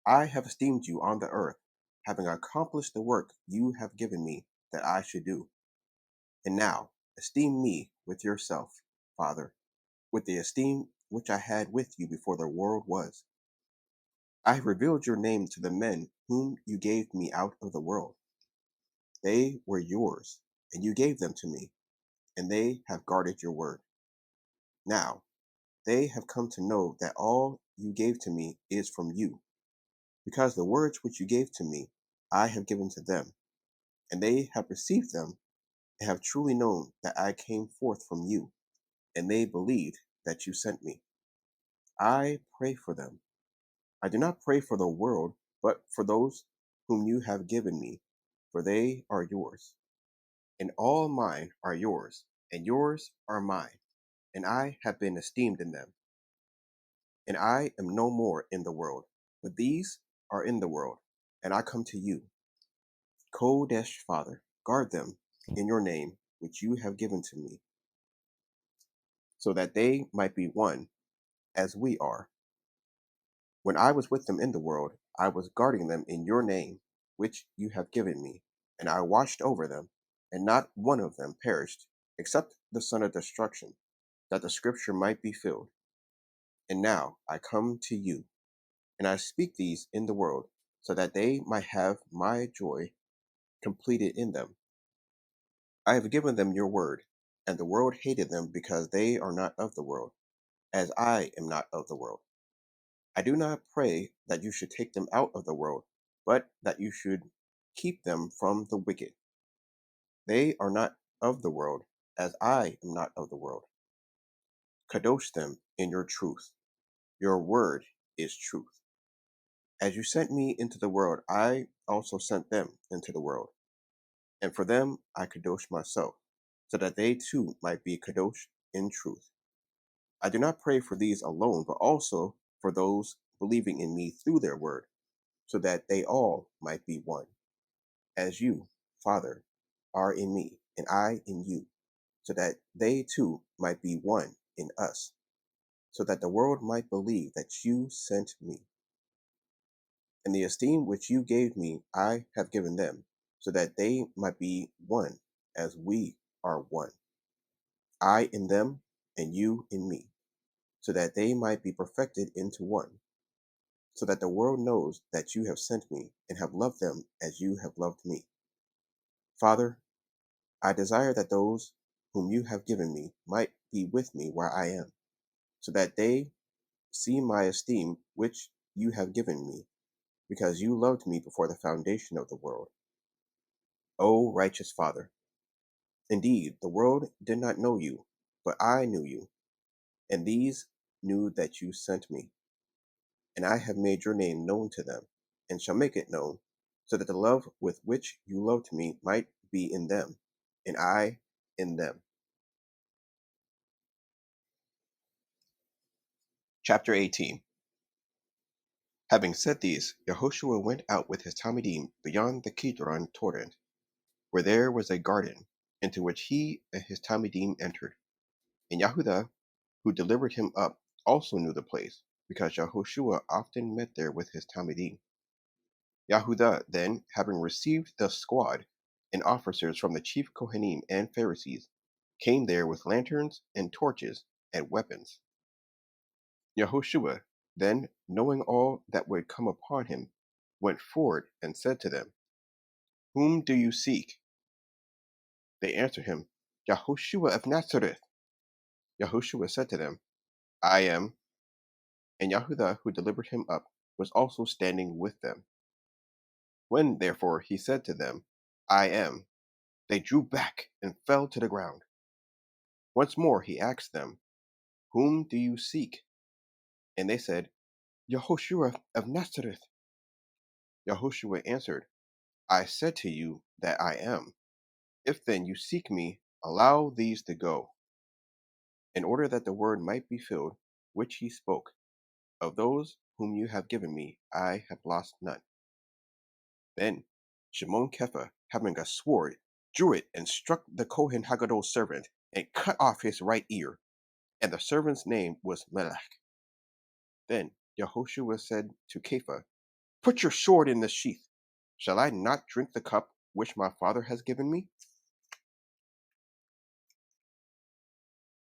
I have esteemed you on the earth, having accomplished the work you have given me that I should do. And now esteem me with yourself, Father, with the esteem which I had with you before the world was. I have revealed your name to the men whom you gave me out of the world. They were yours, and you gave them to me, and they have guarded your word. Now they have come to know that all you gave to me is from you, because the words which you gave to me I have given to them, and they have received them, and have truly known that I came forth from you, and they believed that you sent me. I pray for them. I do not pray for the world, but for those whom you have given me, for they are yours. And all mine are yours, and yours are mine, and I have been esteemed in them. And I am no more in the world, but these are in the world, and I come to you. Kodesh, Father, guard them in your name, which you have given to me, so that they might be one, as we are. When I was with them in the world, I was guarding them in your name, which you have given me, and I watched over them, and not one of them perished, except the son of destruction, that the scripture might be filled. And now I come to you, and I speak these in the world, so that they might have my joy completed in them. I have given them your word, and the world hated them because they are not of the world, as I am not of the world. I do not pray that you should take them out of the world, but that you should keep them from the wicked. They are not of the world, as I am not of the world. Kadosh them in your truth. Your word is truth. As you sent me into the world, I also sent them into the world. And for them I kadosh myself, so that they too might be kadosh in truth. I do not pray for these alone, but also for those believing in me through their word, so that they all might be one, as you, Father, are in me, and I in you, so that they too might be one in us, so that the world might believe that you sent me. And the esteem which you gave me I have given them, so that they might be one, as we are one, I in them, and you in me, so that they might be perfected into one, so that the world knows that you have sent me and have loved them as you have loved me. Father, I desire that those whom you have given me might be with me where I am, so that they see my esteem which you have given me, because you loved me before the foundation of the world. O righteous Father, indeed, the world did not know you, but I knew you, and these knew that you sent me. And I have made your name known to them, and shall make it known, so that the love with which you loved me might be in them, and I in them. Chapter 18. Having said these, Yahushua went out with his Talmidim beyond the Kidron torrent, where there was a garden, into which he and his Talmidim entered. And Yahudah, who delivered him up, also knew the place, because Yahushua often met there with his Talmidim. Yahudah then, having received the squad and officers from the chief Kohanim and Pharisees, came there with lanterns and torches and weapons. Yahushua then, knowing all that would come upon him, went forward and said to them, Whom do you seek? They answered him, Yahushua of Nazareth. Yahushua said to them, I am. And Yahudah, who delivered him up, was also standing with them. When, therefore, he said to them, I am, they drew back and fell to the ground. Once more he asked them, Whom do you seek? And they said, Yahushua of Nazareth. Yahushua answered, I said to you that I am. If then you seek me, allow these to go, in order that the word might be filled, which he spoke. Of those whom you have given me, I have lost none. Then Shimon Kepha, having a sword, drew it and struck the Kohen Haggadol's servant, and cut off his right ear. And the servant's name was Melech. Then Yahushua said to Kepha, Put your sword in the sheath. Shall I not drink the cup which my Father has given me?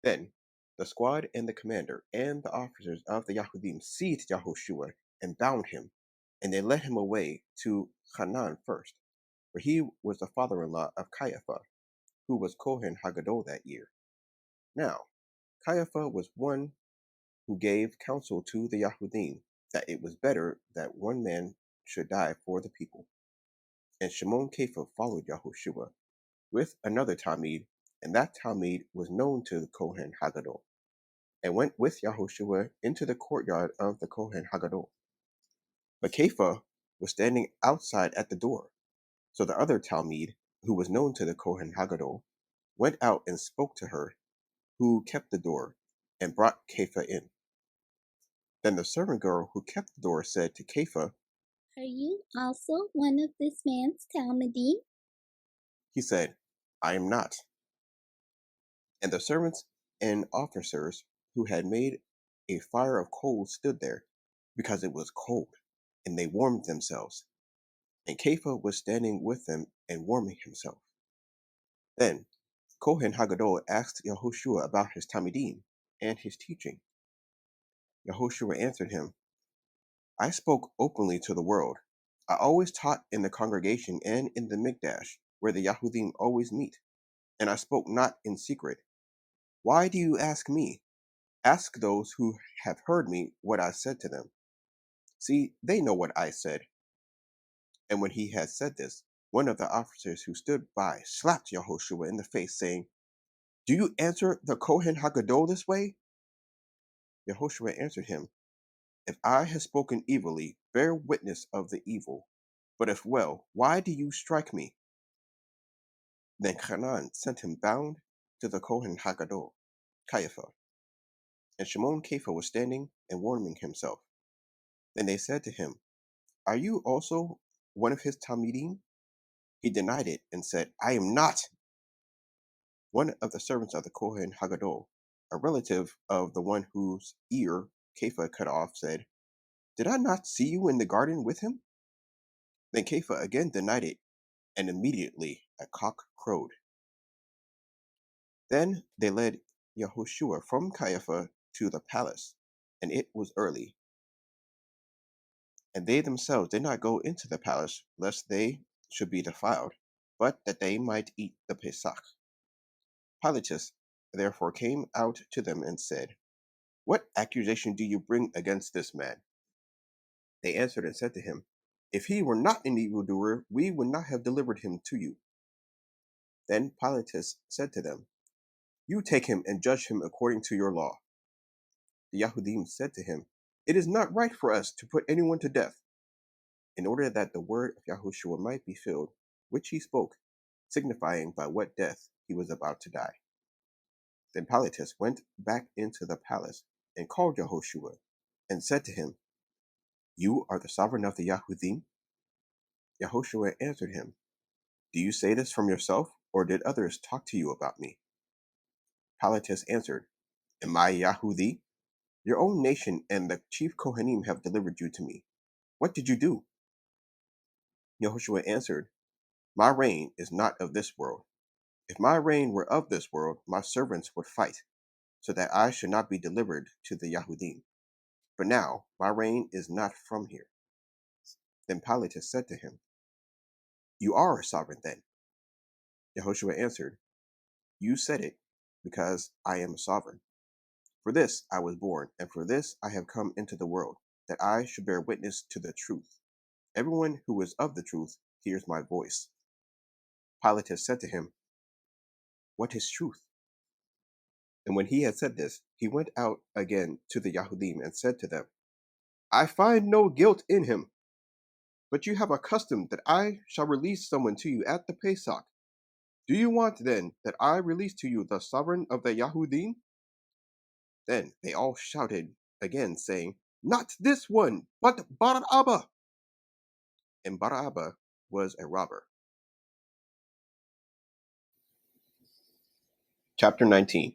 Then the squad and the commander and the officers of the Yahudim seized Yahushua and bound him, and they led him away to Hanan first, for he was the father-in-law of Caiaphas, who was Kohen Haggadol that year. Now Caiaphas was one who gave counsel to the Yahudim that it was better that one man should die for the people. And Shimon Kepha followed Yahushua with another Talmid, and that Talmid was known to the Kohen Haggadol, and went with Yahushua into the courtyard of the Kohen Haggadol. But Kepha was standing outside at the door. So the other Talmid, who was known to the Kohen Haggadol, went out and spoke to her, who kept the door, and brought Kepha in. Then the servant girl who kept the door said to Kepha, Are you also one of this man's Talmudim? He said, I am not. And the servants and officers who had made a fire of coals stood there, because it was cold, and they warmed themselves. And Kepha was standing with them and warming himself. Then Kohen Haggadol asked Yahushua about his Talmidim and his teaching. Yahushua answered him, I spoke openly to the world. I always taught in the congregation and in the Mikdash, where the Yahudim always meet, and I spoke not in secret. Why do you ask me? Ask those who have heard me what I said to them. See, they know what I said. And when he had said this, one of the officers who stood by slapped Yahushua in the face, saying, Do you answer the Kohen Haggadol this way? Yahushua answered him, If I have spoken evilly, bear witness of the evil. But if well, why do you strike me? Then Hanan sent him bound to the Kohen Haggadol, Caiaphas. And Shimon Kepha was standing and warming himself. Then they said to him, Are you also one of his Talmidim? He denied it and said, I am not. One of the servants of the Kohen Haggadol, a relative of the one whose ear Kepha cut off, said, Did I not see you in the garden with him? Then Kepha again denied it, and immediately a cock crowed. Then they led Yahushua from Caiaphas to the palace, and it was early. And they themselves did not go into the palace, lest they should be defiled, but that they might eat the Pesach. Pilate therefore came out to them and said, What accusation do you bring against this man? They answered and said to him, If he were not an evildoer, we would not have delivered him to you. Then Pilate said to them, You take him and judge him according to your law. The Yahudim said to him, It is not right for us to put anyone to death, in order that the word of Yahushua might be filled, which he spoke, signifying by what death he was about to die. Then Pilate went back into the palace and called Yahushua and said to him, You are the sovereign of the Yahudim? Yahushua answered him, Do you say this from yourself, or did others talk to you about me? Pilate answered, Am I Yahudi? Your own nation and the chief Kohanim have delivered you to me. What did you do? Yahushua answered, My reign is not of this world. If my reign were of this world, my servants would fight, so that I should not be delivered to the Yahudim. But now my reign is not from here. Then Pilate said to him, You are a sovereign then. Yahushua answered, You said it, because I am a sovereign. For this I was born, and for this I have come into the world, that I should bear witness to the truth. Everyone who is of the truth hears my voice. Pilate said to him, What is truth? And when he had said this, he went out again to the Yahudim and said to them, I find no guilt in him. But you have a custom that I shall release someone to you at the Pesach. Do you want then that I release to you the sovereign of the Yahudim? Then they all shouted again, saying, Not this one, but Barabbas. And Barabbas was a robber. Chapter 19.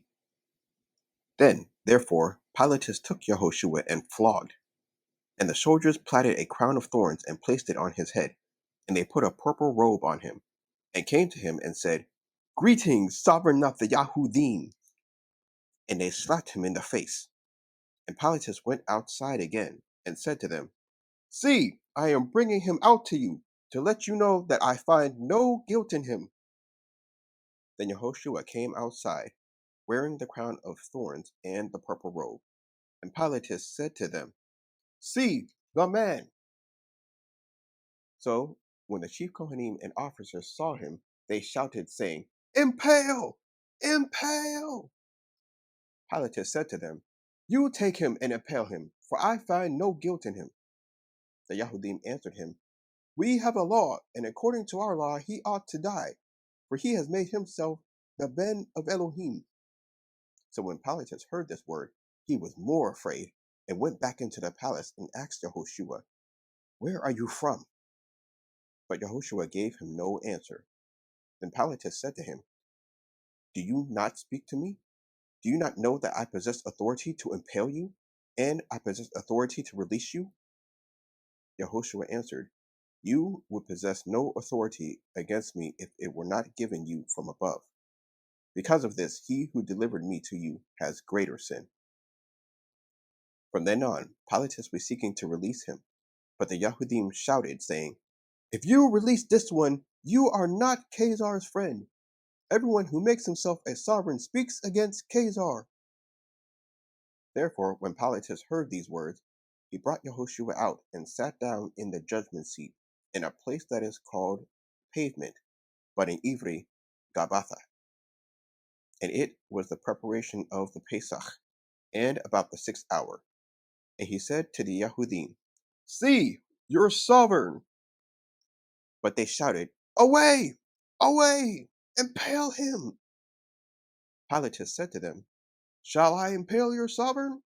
Then, therefore, Pilate took Yahushua and flogged. And the soldiers plaited a crown of thorns and placed it on his head. And they put a purple robe on him, and came to him and said, Greetings, sovereign of the Yahudim. And they slapped him in the face. And Pilate went outside again, and said to them, See, I am bringing him out to you, to let you know that I find no guilt in him. Then Yahushua came outside, wearing the crown of thorns and the purple robe. And Pilate said to them, See, the man. So when the chief Kohanim and officers saw him, they shouted, saying, Impale! Impale! Pilate said to them, You take him and impale him, for I find no guilt in him. The Yahudim answered him, We have a law, and according to our law he ought to die, for he has made himself the Ben of Elohim. So when Pilate heard this word, he was more afraid, and went back into the palace and asked Yahushua, Where are you from? But Yahushua gave him no answer. Then Pilate said to him, Do you not speak to me? Do you not know that I possess authority to impale you, and I possess authority to release you? Yahushua answered, You would possess no authority against me if it were not given you from above. Because of this, he who delivered me to you has greater sin. From then on, Pilate was seeking to release him, but the Yahudim shouted, saying, If you release this one, you are not Caesar's friend. Everyone who makes himself a sovereign speaks against Caesar. Therefore, when Pilate heard these words, he brought Yahushua out and sat down in the judgment seat in a place that is called Pavement, but in Ivri, Gabbatha. And it was the preparation of the Pesach, and about the 6th hour. And he said to the Yahudim, See, your sovereign! But they shouted, Away! Away! Impale him! Pilate said to them, Shall I impale your sovereign?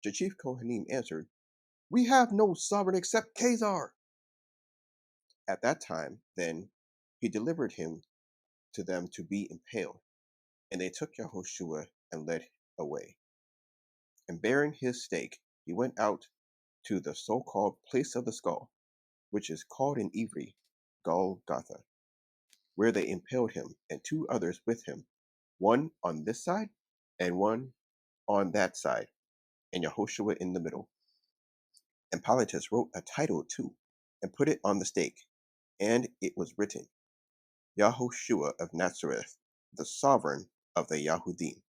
The chief Kohanim answered, We have no sovereign except Caesar. At that time, then, he delivered him to them to be impaled. And they took Yahushua and led away. And bearing his stake, he went out to the so-called place of the skull, which is called in Ivri, Golgotha, where they impaled him and 2 others with him, one on this side and one on that side, and Yahoshua in the middle. And Pilatus wrote a title too, and put it on the stake, and it was written, Yahoshua of Nazareth, the sovereign of the Yahudim.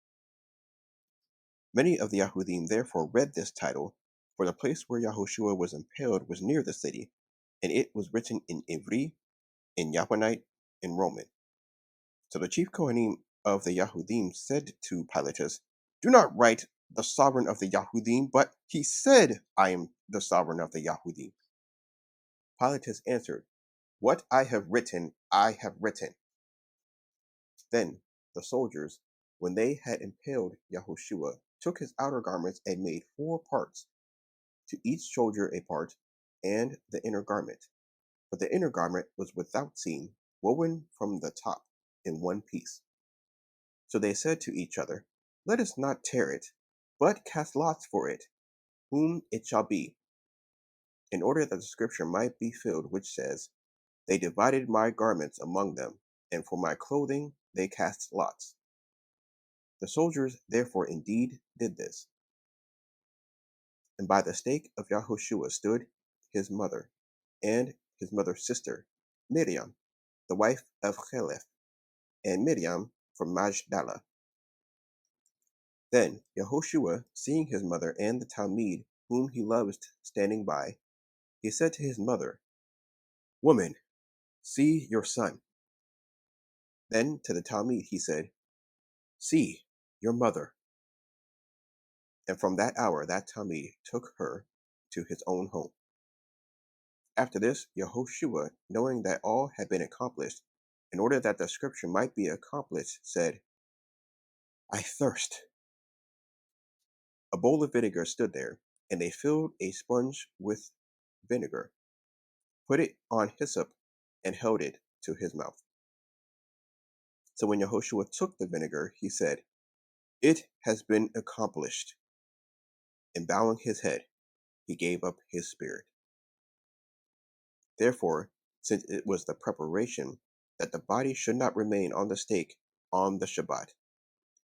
Many of the Yahudim therefore read this title, for the place where Yahoshua was impaled was near the city, and it was written in Ivri, in Yahwanite, in Roman. So the chief Kohanim of the Yahudim said to Pilatus, Do not write the sovereign of the Yahudim, but he said, I am the sovereign of the Yahudim. Pilatus answered, What I have written, I have written. Then the soldiers, when they had impaled Yahoshua, took his outer garments and made 4 parts, to each soldier a part, and the inner garment. But the inner garment was without seam, woven from the top in one piece. So they said to each other, Let us not tear it, but cast lots for it, whom it shall be, in order that the scripture might be filled, which says, They divided my garments among them, and for my clothing they cast lots. The soldiers therefore indeed did this. And by the stake of Yahoshua stood his mother, and his mother's sister, Miriam, the wife of Chelef, and Miriam from Magdala. Then Yahoshua, seeing his mother and the Talmud whom he loved standing by, he said to his mother, Woman, see your son. Then to the Talmud he said, See your mother. And from that hour that Talmud took her to his own home. After this, Yahoshua, knowing that all had been accomplished, in order that the scripture might be accomplished, said, I thirst. A bowl of vinegar stood there, and they filled a sponge with vinegar, put it on hyssop, and held it to his mouth. So when Yahoshua took the vinegar, he said, It has been accomplished. And bowing his head, he gave up his spirit. Therefore, since it was the preparation that the body should not remain on the stake on the Shabbat,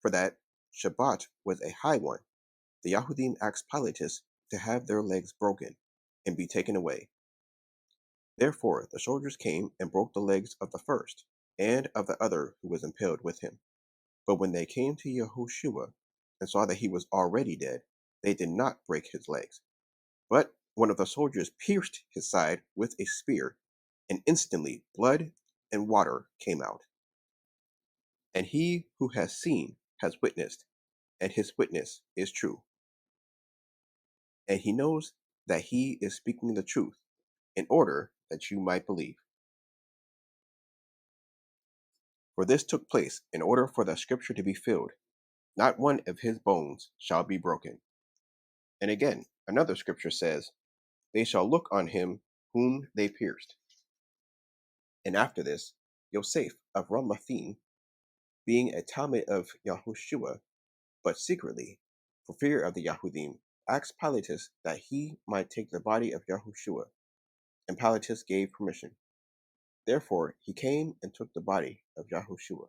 for that Shabbat was a high one, the Yahudim asked Pilatus to have their legs broken and be taken away. Therefore the soldiers came and broke the legs of the first and of the other who was impaled with him. But when they came to Yahoshua and saw that he was already dead, they did not break his legs. But one of the soldiers pierced his side with a spear, and instantly blood and water came out. And he who has seen has witnessed, and his witness is true. And he knows that he is speaking the truth, in order that you might believe. For this took place in order for the scripture to be filled, not one of his bones shall be broken. And again, another scripture says, They shall look on him whom they pierced. And after this, Yosef of Ramathim, being a Talmud of Yahoshua, but secretly, for fear of the Yahudim, asked Pilatus that he might take the body of Yahoshua, and Pilatus gave permission. Therefore he came and took the body of Yahoshua.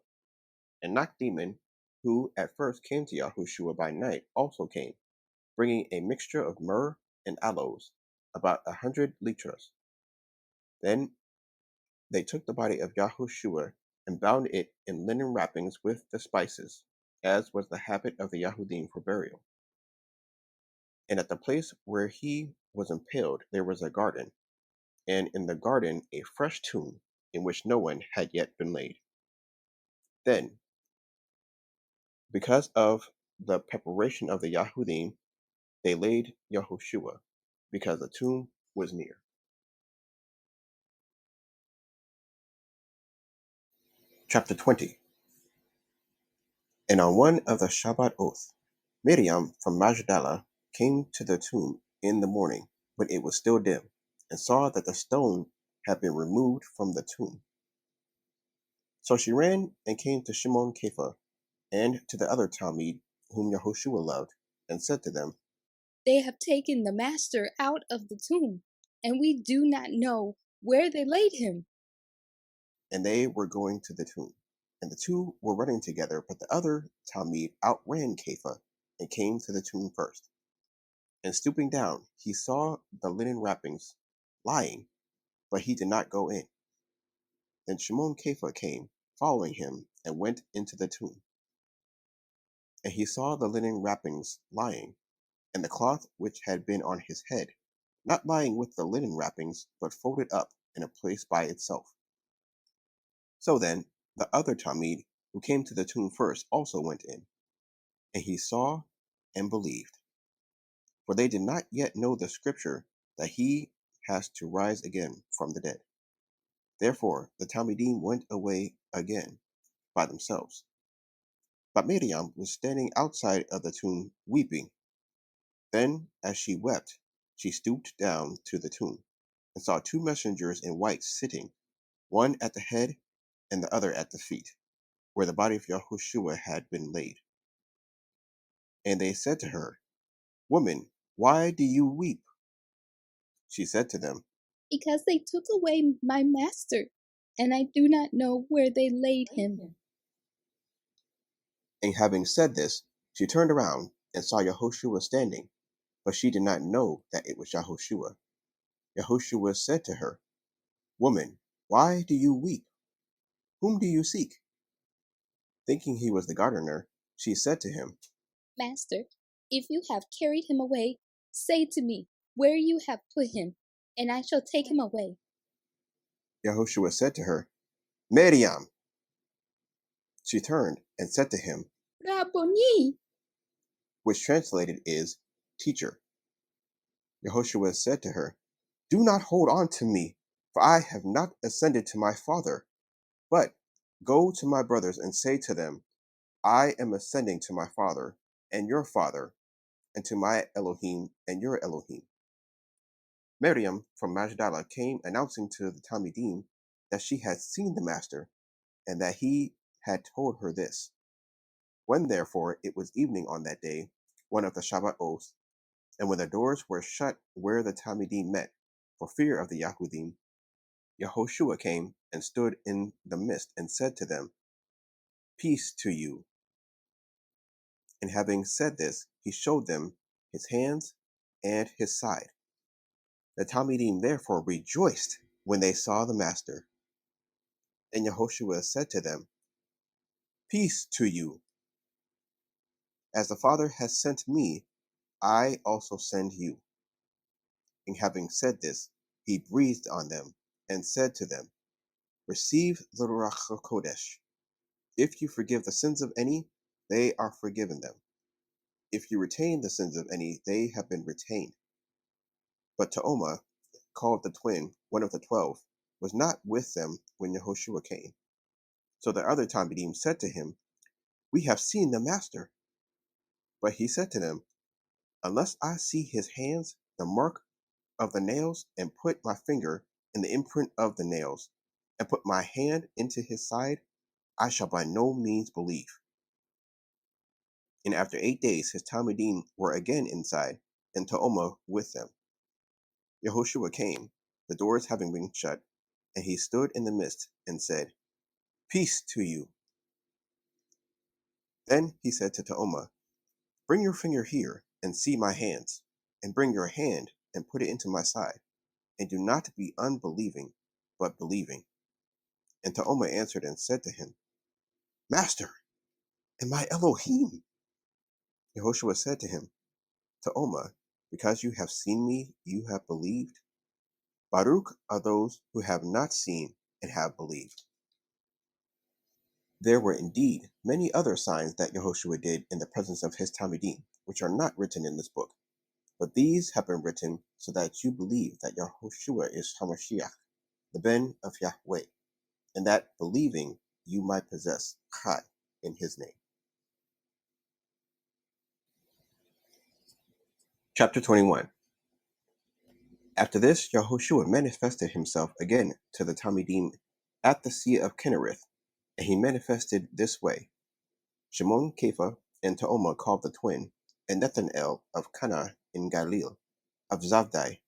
And Nakdeman, who at first came to Yahoshua by night, also came, bringing a mixture of myrrh and aloes, about 100 litras. Then they took the body of Yahoshua and bound it in linen wrappings with the spices, as was the habit of the Yahudim for burial. And at the place where he was impaled there was a garden, and in the garden a fresh tomb, in which no one had yet been laid. Then, because of the preparation of the Yahudim, they laid Yahoshua, because the tomb was near. Chapter 20. And on one of the Shabbat oath, Miriam from Magdala came to the tomb in the morning, when it was still dim, and saw that the stone had been removed from the tomb. So she ran and came to Shimon Kepha, and to the other Talmud whom Yahoshua loved, and said to them, They have taken the master out of the tomb, and we do not know where they laid him. And they were going to the tomb. And the two were running together, but the other Talmud outran Kepha and came to the tomb first. And stooping down, he saw the linen wrappings lying, but he did not go in. Then Shimon Kepha came, following him, and went into the tomb. And he saw the linen wrappings lying, and the cloth which had been on his head, not lying with the linen wrappings, but folded up in a place by itself. So then, the other Talmud, who came to the tomb first, also went in, and he saw and believed. For they did not yet know the scripture that he has to rise again from the dead. Therefore the Talmudim went away again by themselves. But Miriam was standing outside of the tomb weeping. Then, as she wept, she stooped down to the tomb, and saw two messengers in white sitting, one at the head and the other at the feet, where the body of Yahushua had been laid. And they said to her, Woman, why do you weep? She said to them, Because they took away my master, and I do not know where they laid him. And having said this, she turned around and saw Yahoshua standing, but she did not know that it was Yahoshua. Yahoshua said to her, Woman, why do you weep? Whom do you seek? Thinking he was the gardener, she said to him, Master, if you have carried him away, say to me where you have put him, and I shall take him away. Yahoshua said to her, Miriam. She turned and said to him, Rabboni! which translated is, Teacher. Yahoshua said to her, Do not hold on to me, for I have not ascended to my Father, but go to my brothers and say to them, I am ascending to my Father and your Father, and to my Elohim and your Elohim. Miriam from Magdala came announcing to the Talmudim that she had seen the Master, and that he had told her this. When therefore it was evening on that day, one of the Shabbat oaths, and when the doors were shut where the Talmudim met, for fear of the Yahudim, Yahoshua came and stood in the midst and said to them, Peace to you. And having said this, he showed them his hands and his side. The Talmudim therefore rejoiced when they saw the Master. And Yahoshua said to them, Peace to you. As the Father has sent me, I also send you. And having said this, he breathed on them and said to them, Receive the Ruach HaKodesh. If you forgive the sins of any, they are forgiven them. If you retain the sins of any, they have been retained. But Ta'oma, called the twin, one of the 12, was not with them when Yahoshua came. So the other Talmudim said to him, We have seen the Master. But he said to them, Unless I see his hands, the mark of the nails, and put my finger in the imprint of the nails, and put my hand into his side, I shall by no means believe. And after 8 days his Talmudim were again inside, and Ta'oma with them. Yahoshua came, the doors having been shut, and he stood in the midst and said, Peace to you. Then he said to Ta'oma, Bring your finger here and see my hands, and bring your hand and put it into my side, and do not be unbelieving, but believing. And Ta'oma answered and said to him, Master, and my Elohim. Yahoshua said to him, Ta'oma, because you have seen me, you have believed. Baruch are those who have not seen and have believed. There were indeed many other signs that Yahoshua did in the presence of his Talmudim, which are not written in this book. But these have been written so that you believe that Yahoshua is Hamashiach, the Ben of Yahweh, and that believing you might possess Chai in his name. Chapter 21. After this, Yahoshua manifested himself again to the Talmudim at the Sea of Kinnereth, and he manifested this way. Shimon, Kepha, and Ta'oma called the twin, and Nathanael of Cana in Galilee, of Zavdai,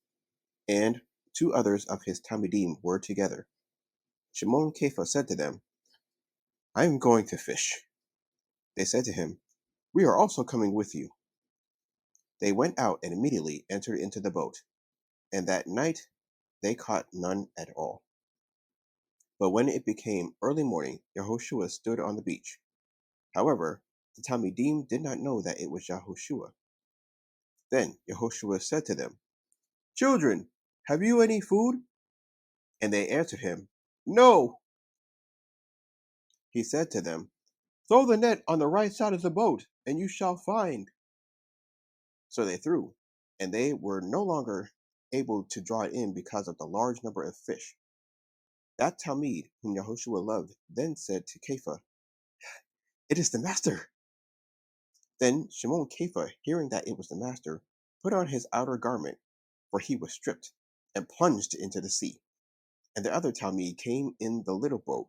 and 2 others of his Talmudim were together. Shimon Kepha said to them, I am going to fish. They said to him, We are also coming with you. They went out and immediately entered into the boat, and that night they caught none at all. But when it became early morning, Yahoshua stood on the beach. However, the Talmidim did not know that it was Yahoshua. Then Yahoshua said to them, Children, have you any food? And they answered him, No. He said to them, Throw the net on the right side of the boat, and you shall find. So they threw, and they were no longer able to draw it in because of the large number of fish. That Talmid, whom Yahoshua loved, then said to Kepha, It is the master. Then Shimon Kepha, hearing that it was the master, put on his outer garment, for he was stripped, and plunged into the sea. And the other Talmid came in the little boat,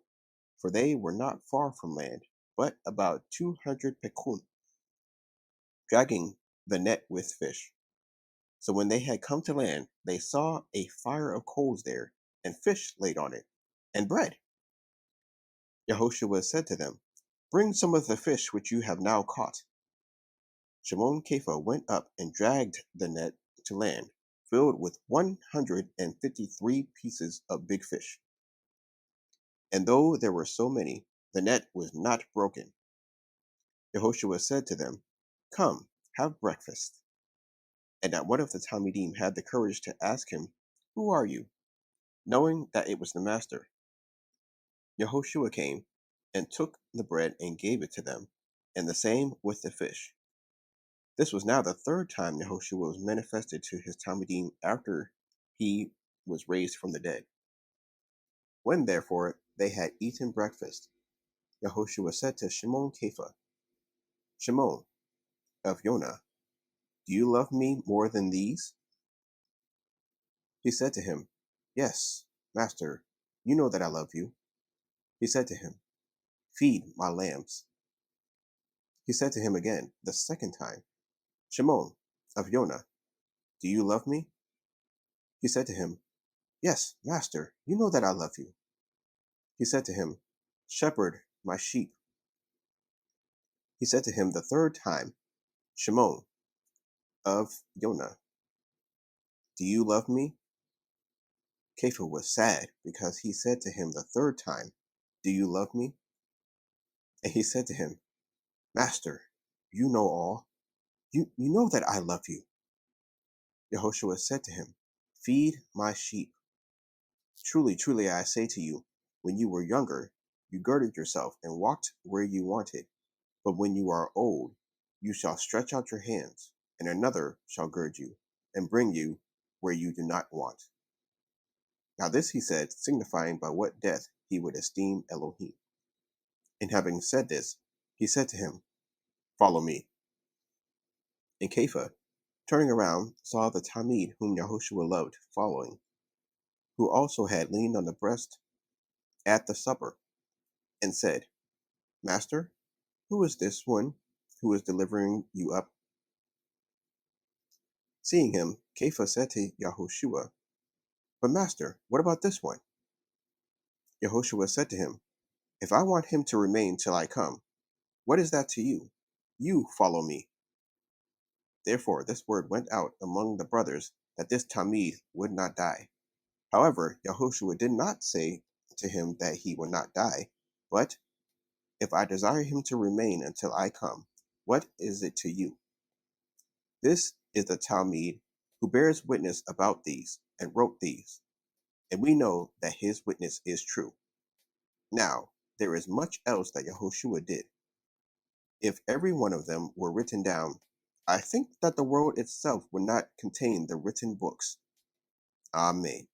for they were not far from land, but about 200 pekun, dragging the net with fish. So when they had come to land, they saw a fire of coals there, and fish laid on it, and bread. Yahoshua said to them, Bring some of the fish which you have now caught. Shimon Kepha went up and dragged the net to land, filled with 153 pieces of big fish. And though there were so many, the net was not broken. Yahoshua said to them, Come, have breakfast. And not one of the Talmidim had the courage to ask him, Who are you? Knowing that it was the master. Yahoshua came and took the bread and gave it to them, and the same with the fish. This was now the third time Yahoshua was manifested to his Talmidim after he was raised from the dead. When therefore they had eaten breakfast, Yahoshua said to Shimon Kepha, Shimon of Yonah, do you love me more than these? He said to him, Yes, Master, you know that I love you. He said to him, Feed my lambs. He said to him again the second time, Shimon of Yonah, do you love me? He said to him, Yes, Master, you know that I love you. He said to him, Shepherd my sheep. He said to him the third time, Shimon of Yonah, do you love me? Kepha was sad because he said to him the third time, Do you love me? And he said to him, Master, you know all. You know that I love you. Yahoshua said to him, Feed my sheep. Truly, truly, I say to you, when you were younger, you girded yourself and walked where you wanted. But when you are old, you shall stretch out your hands, and another shall gird you, and bring you where you do not want. Now this he said, signifying by what death he would esteem Elohim. And having said this, he said to him, Follow me. And Kepha, turning around, saw the Talmid whom Yahoshua loved following, who also had leaned on the breast at the supper, and said, Master, who is this one who is delivering you up? Seeing him, Kepha said to Yahoshua, But master, what about this one? Yahoshua said to him, If I want him to remain till I come, what is that to you? You follow me. Therefore this word went out among the brothers that this Talmid would not die. However, Yahoshua did not say to him that he would not die, but, If I desire him to remain until I come, what is it to you? This is the Talmid who bears witness about these and wrote these, and we know that his witness is true. Now, there is much else that Yahoshua did. If every one of them were written down, I think that the world itself would not contain the written books. Amen.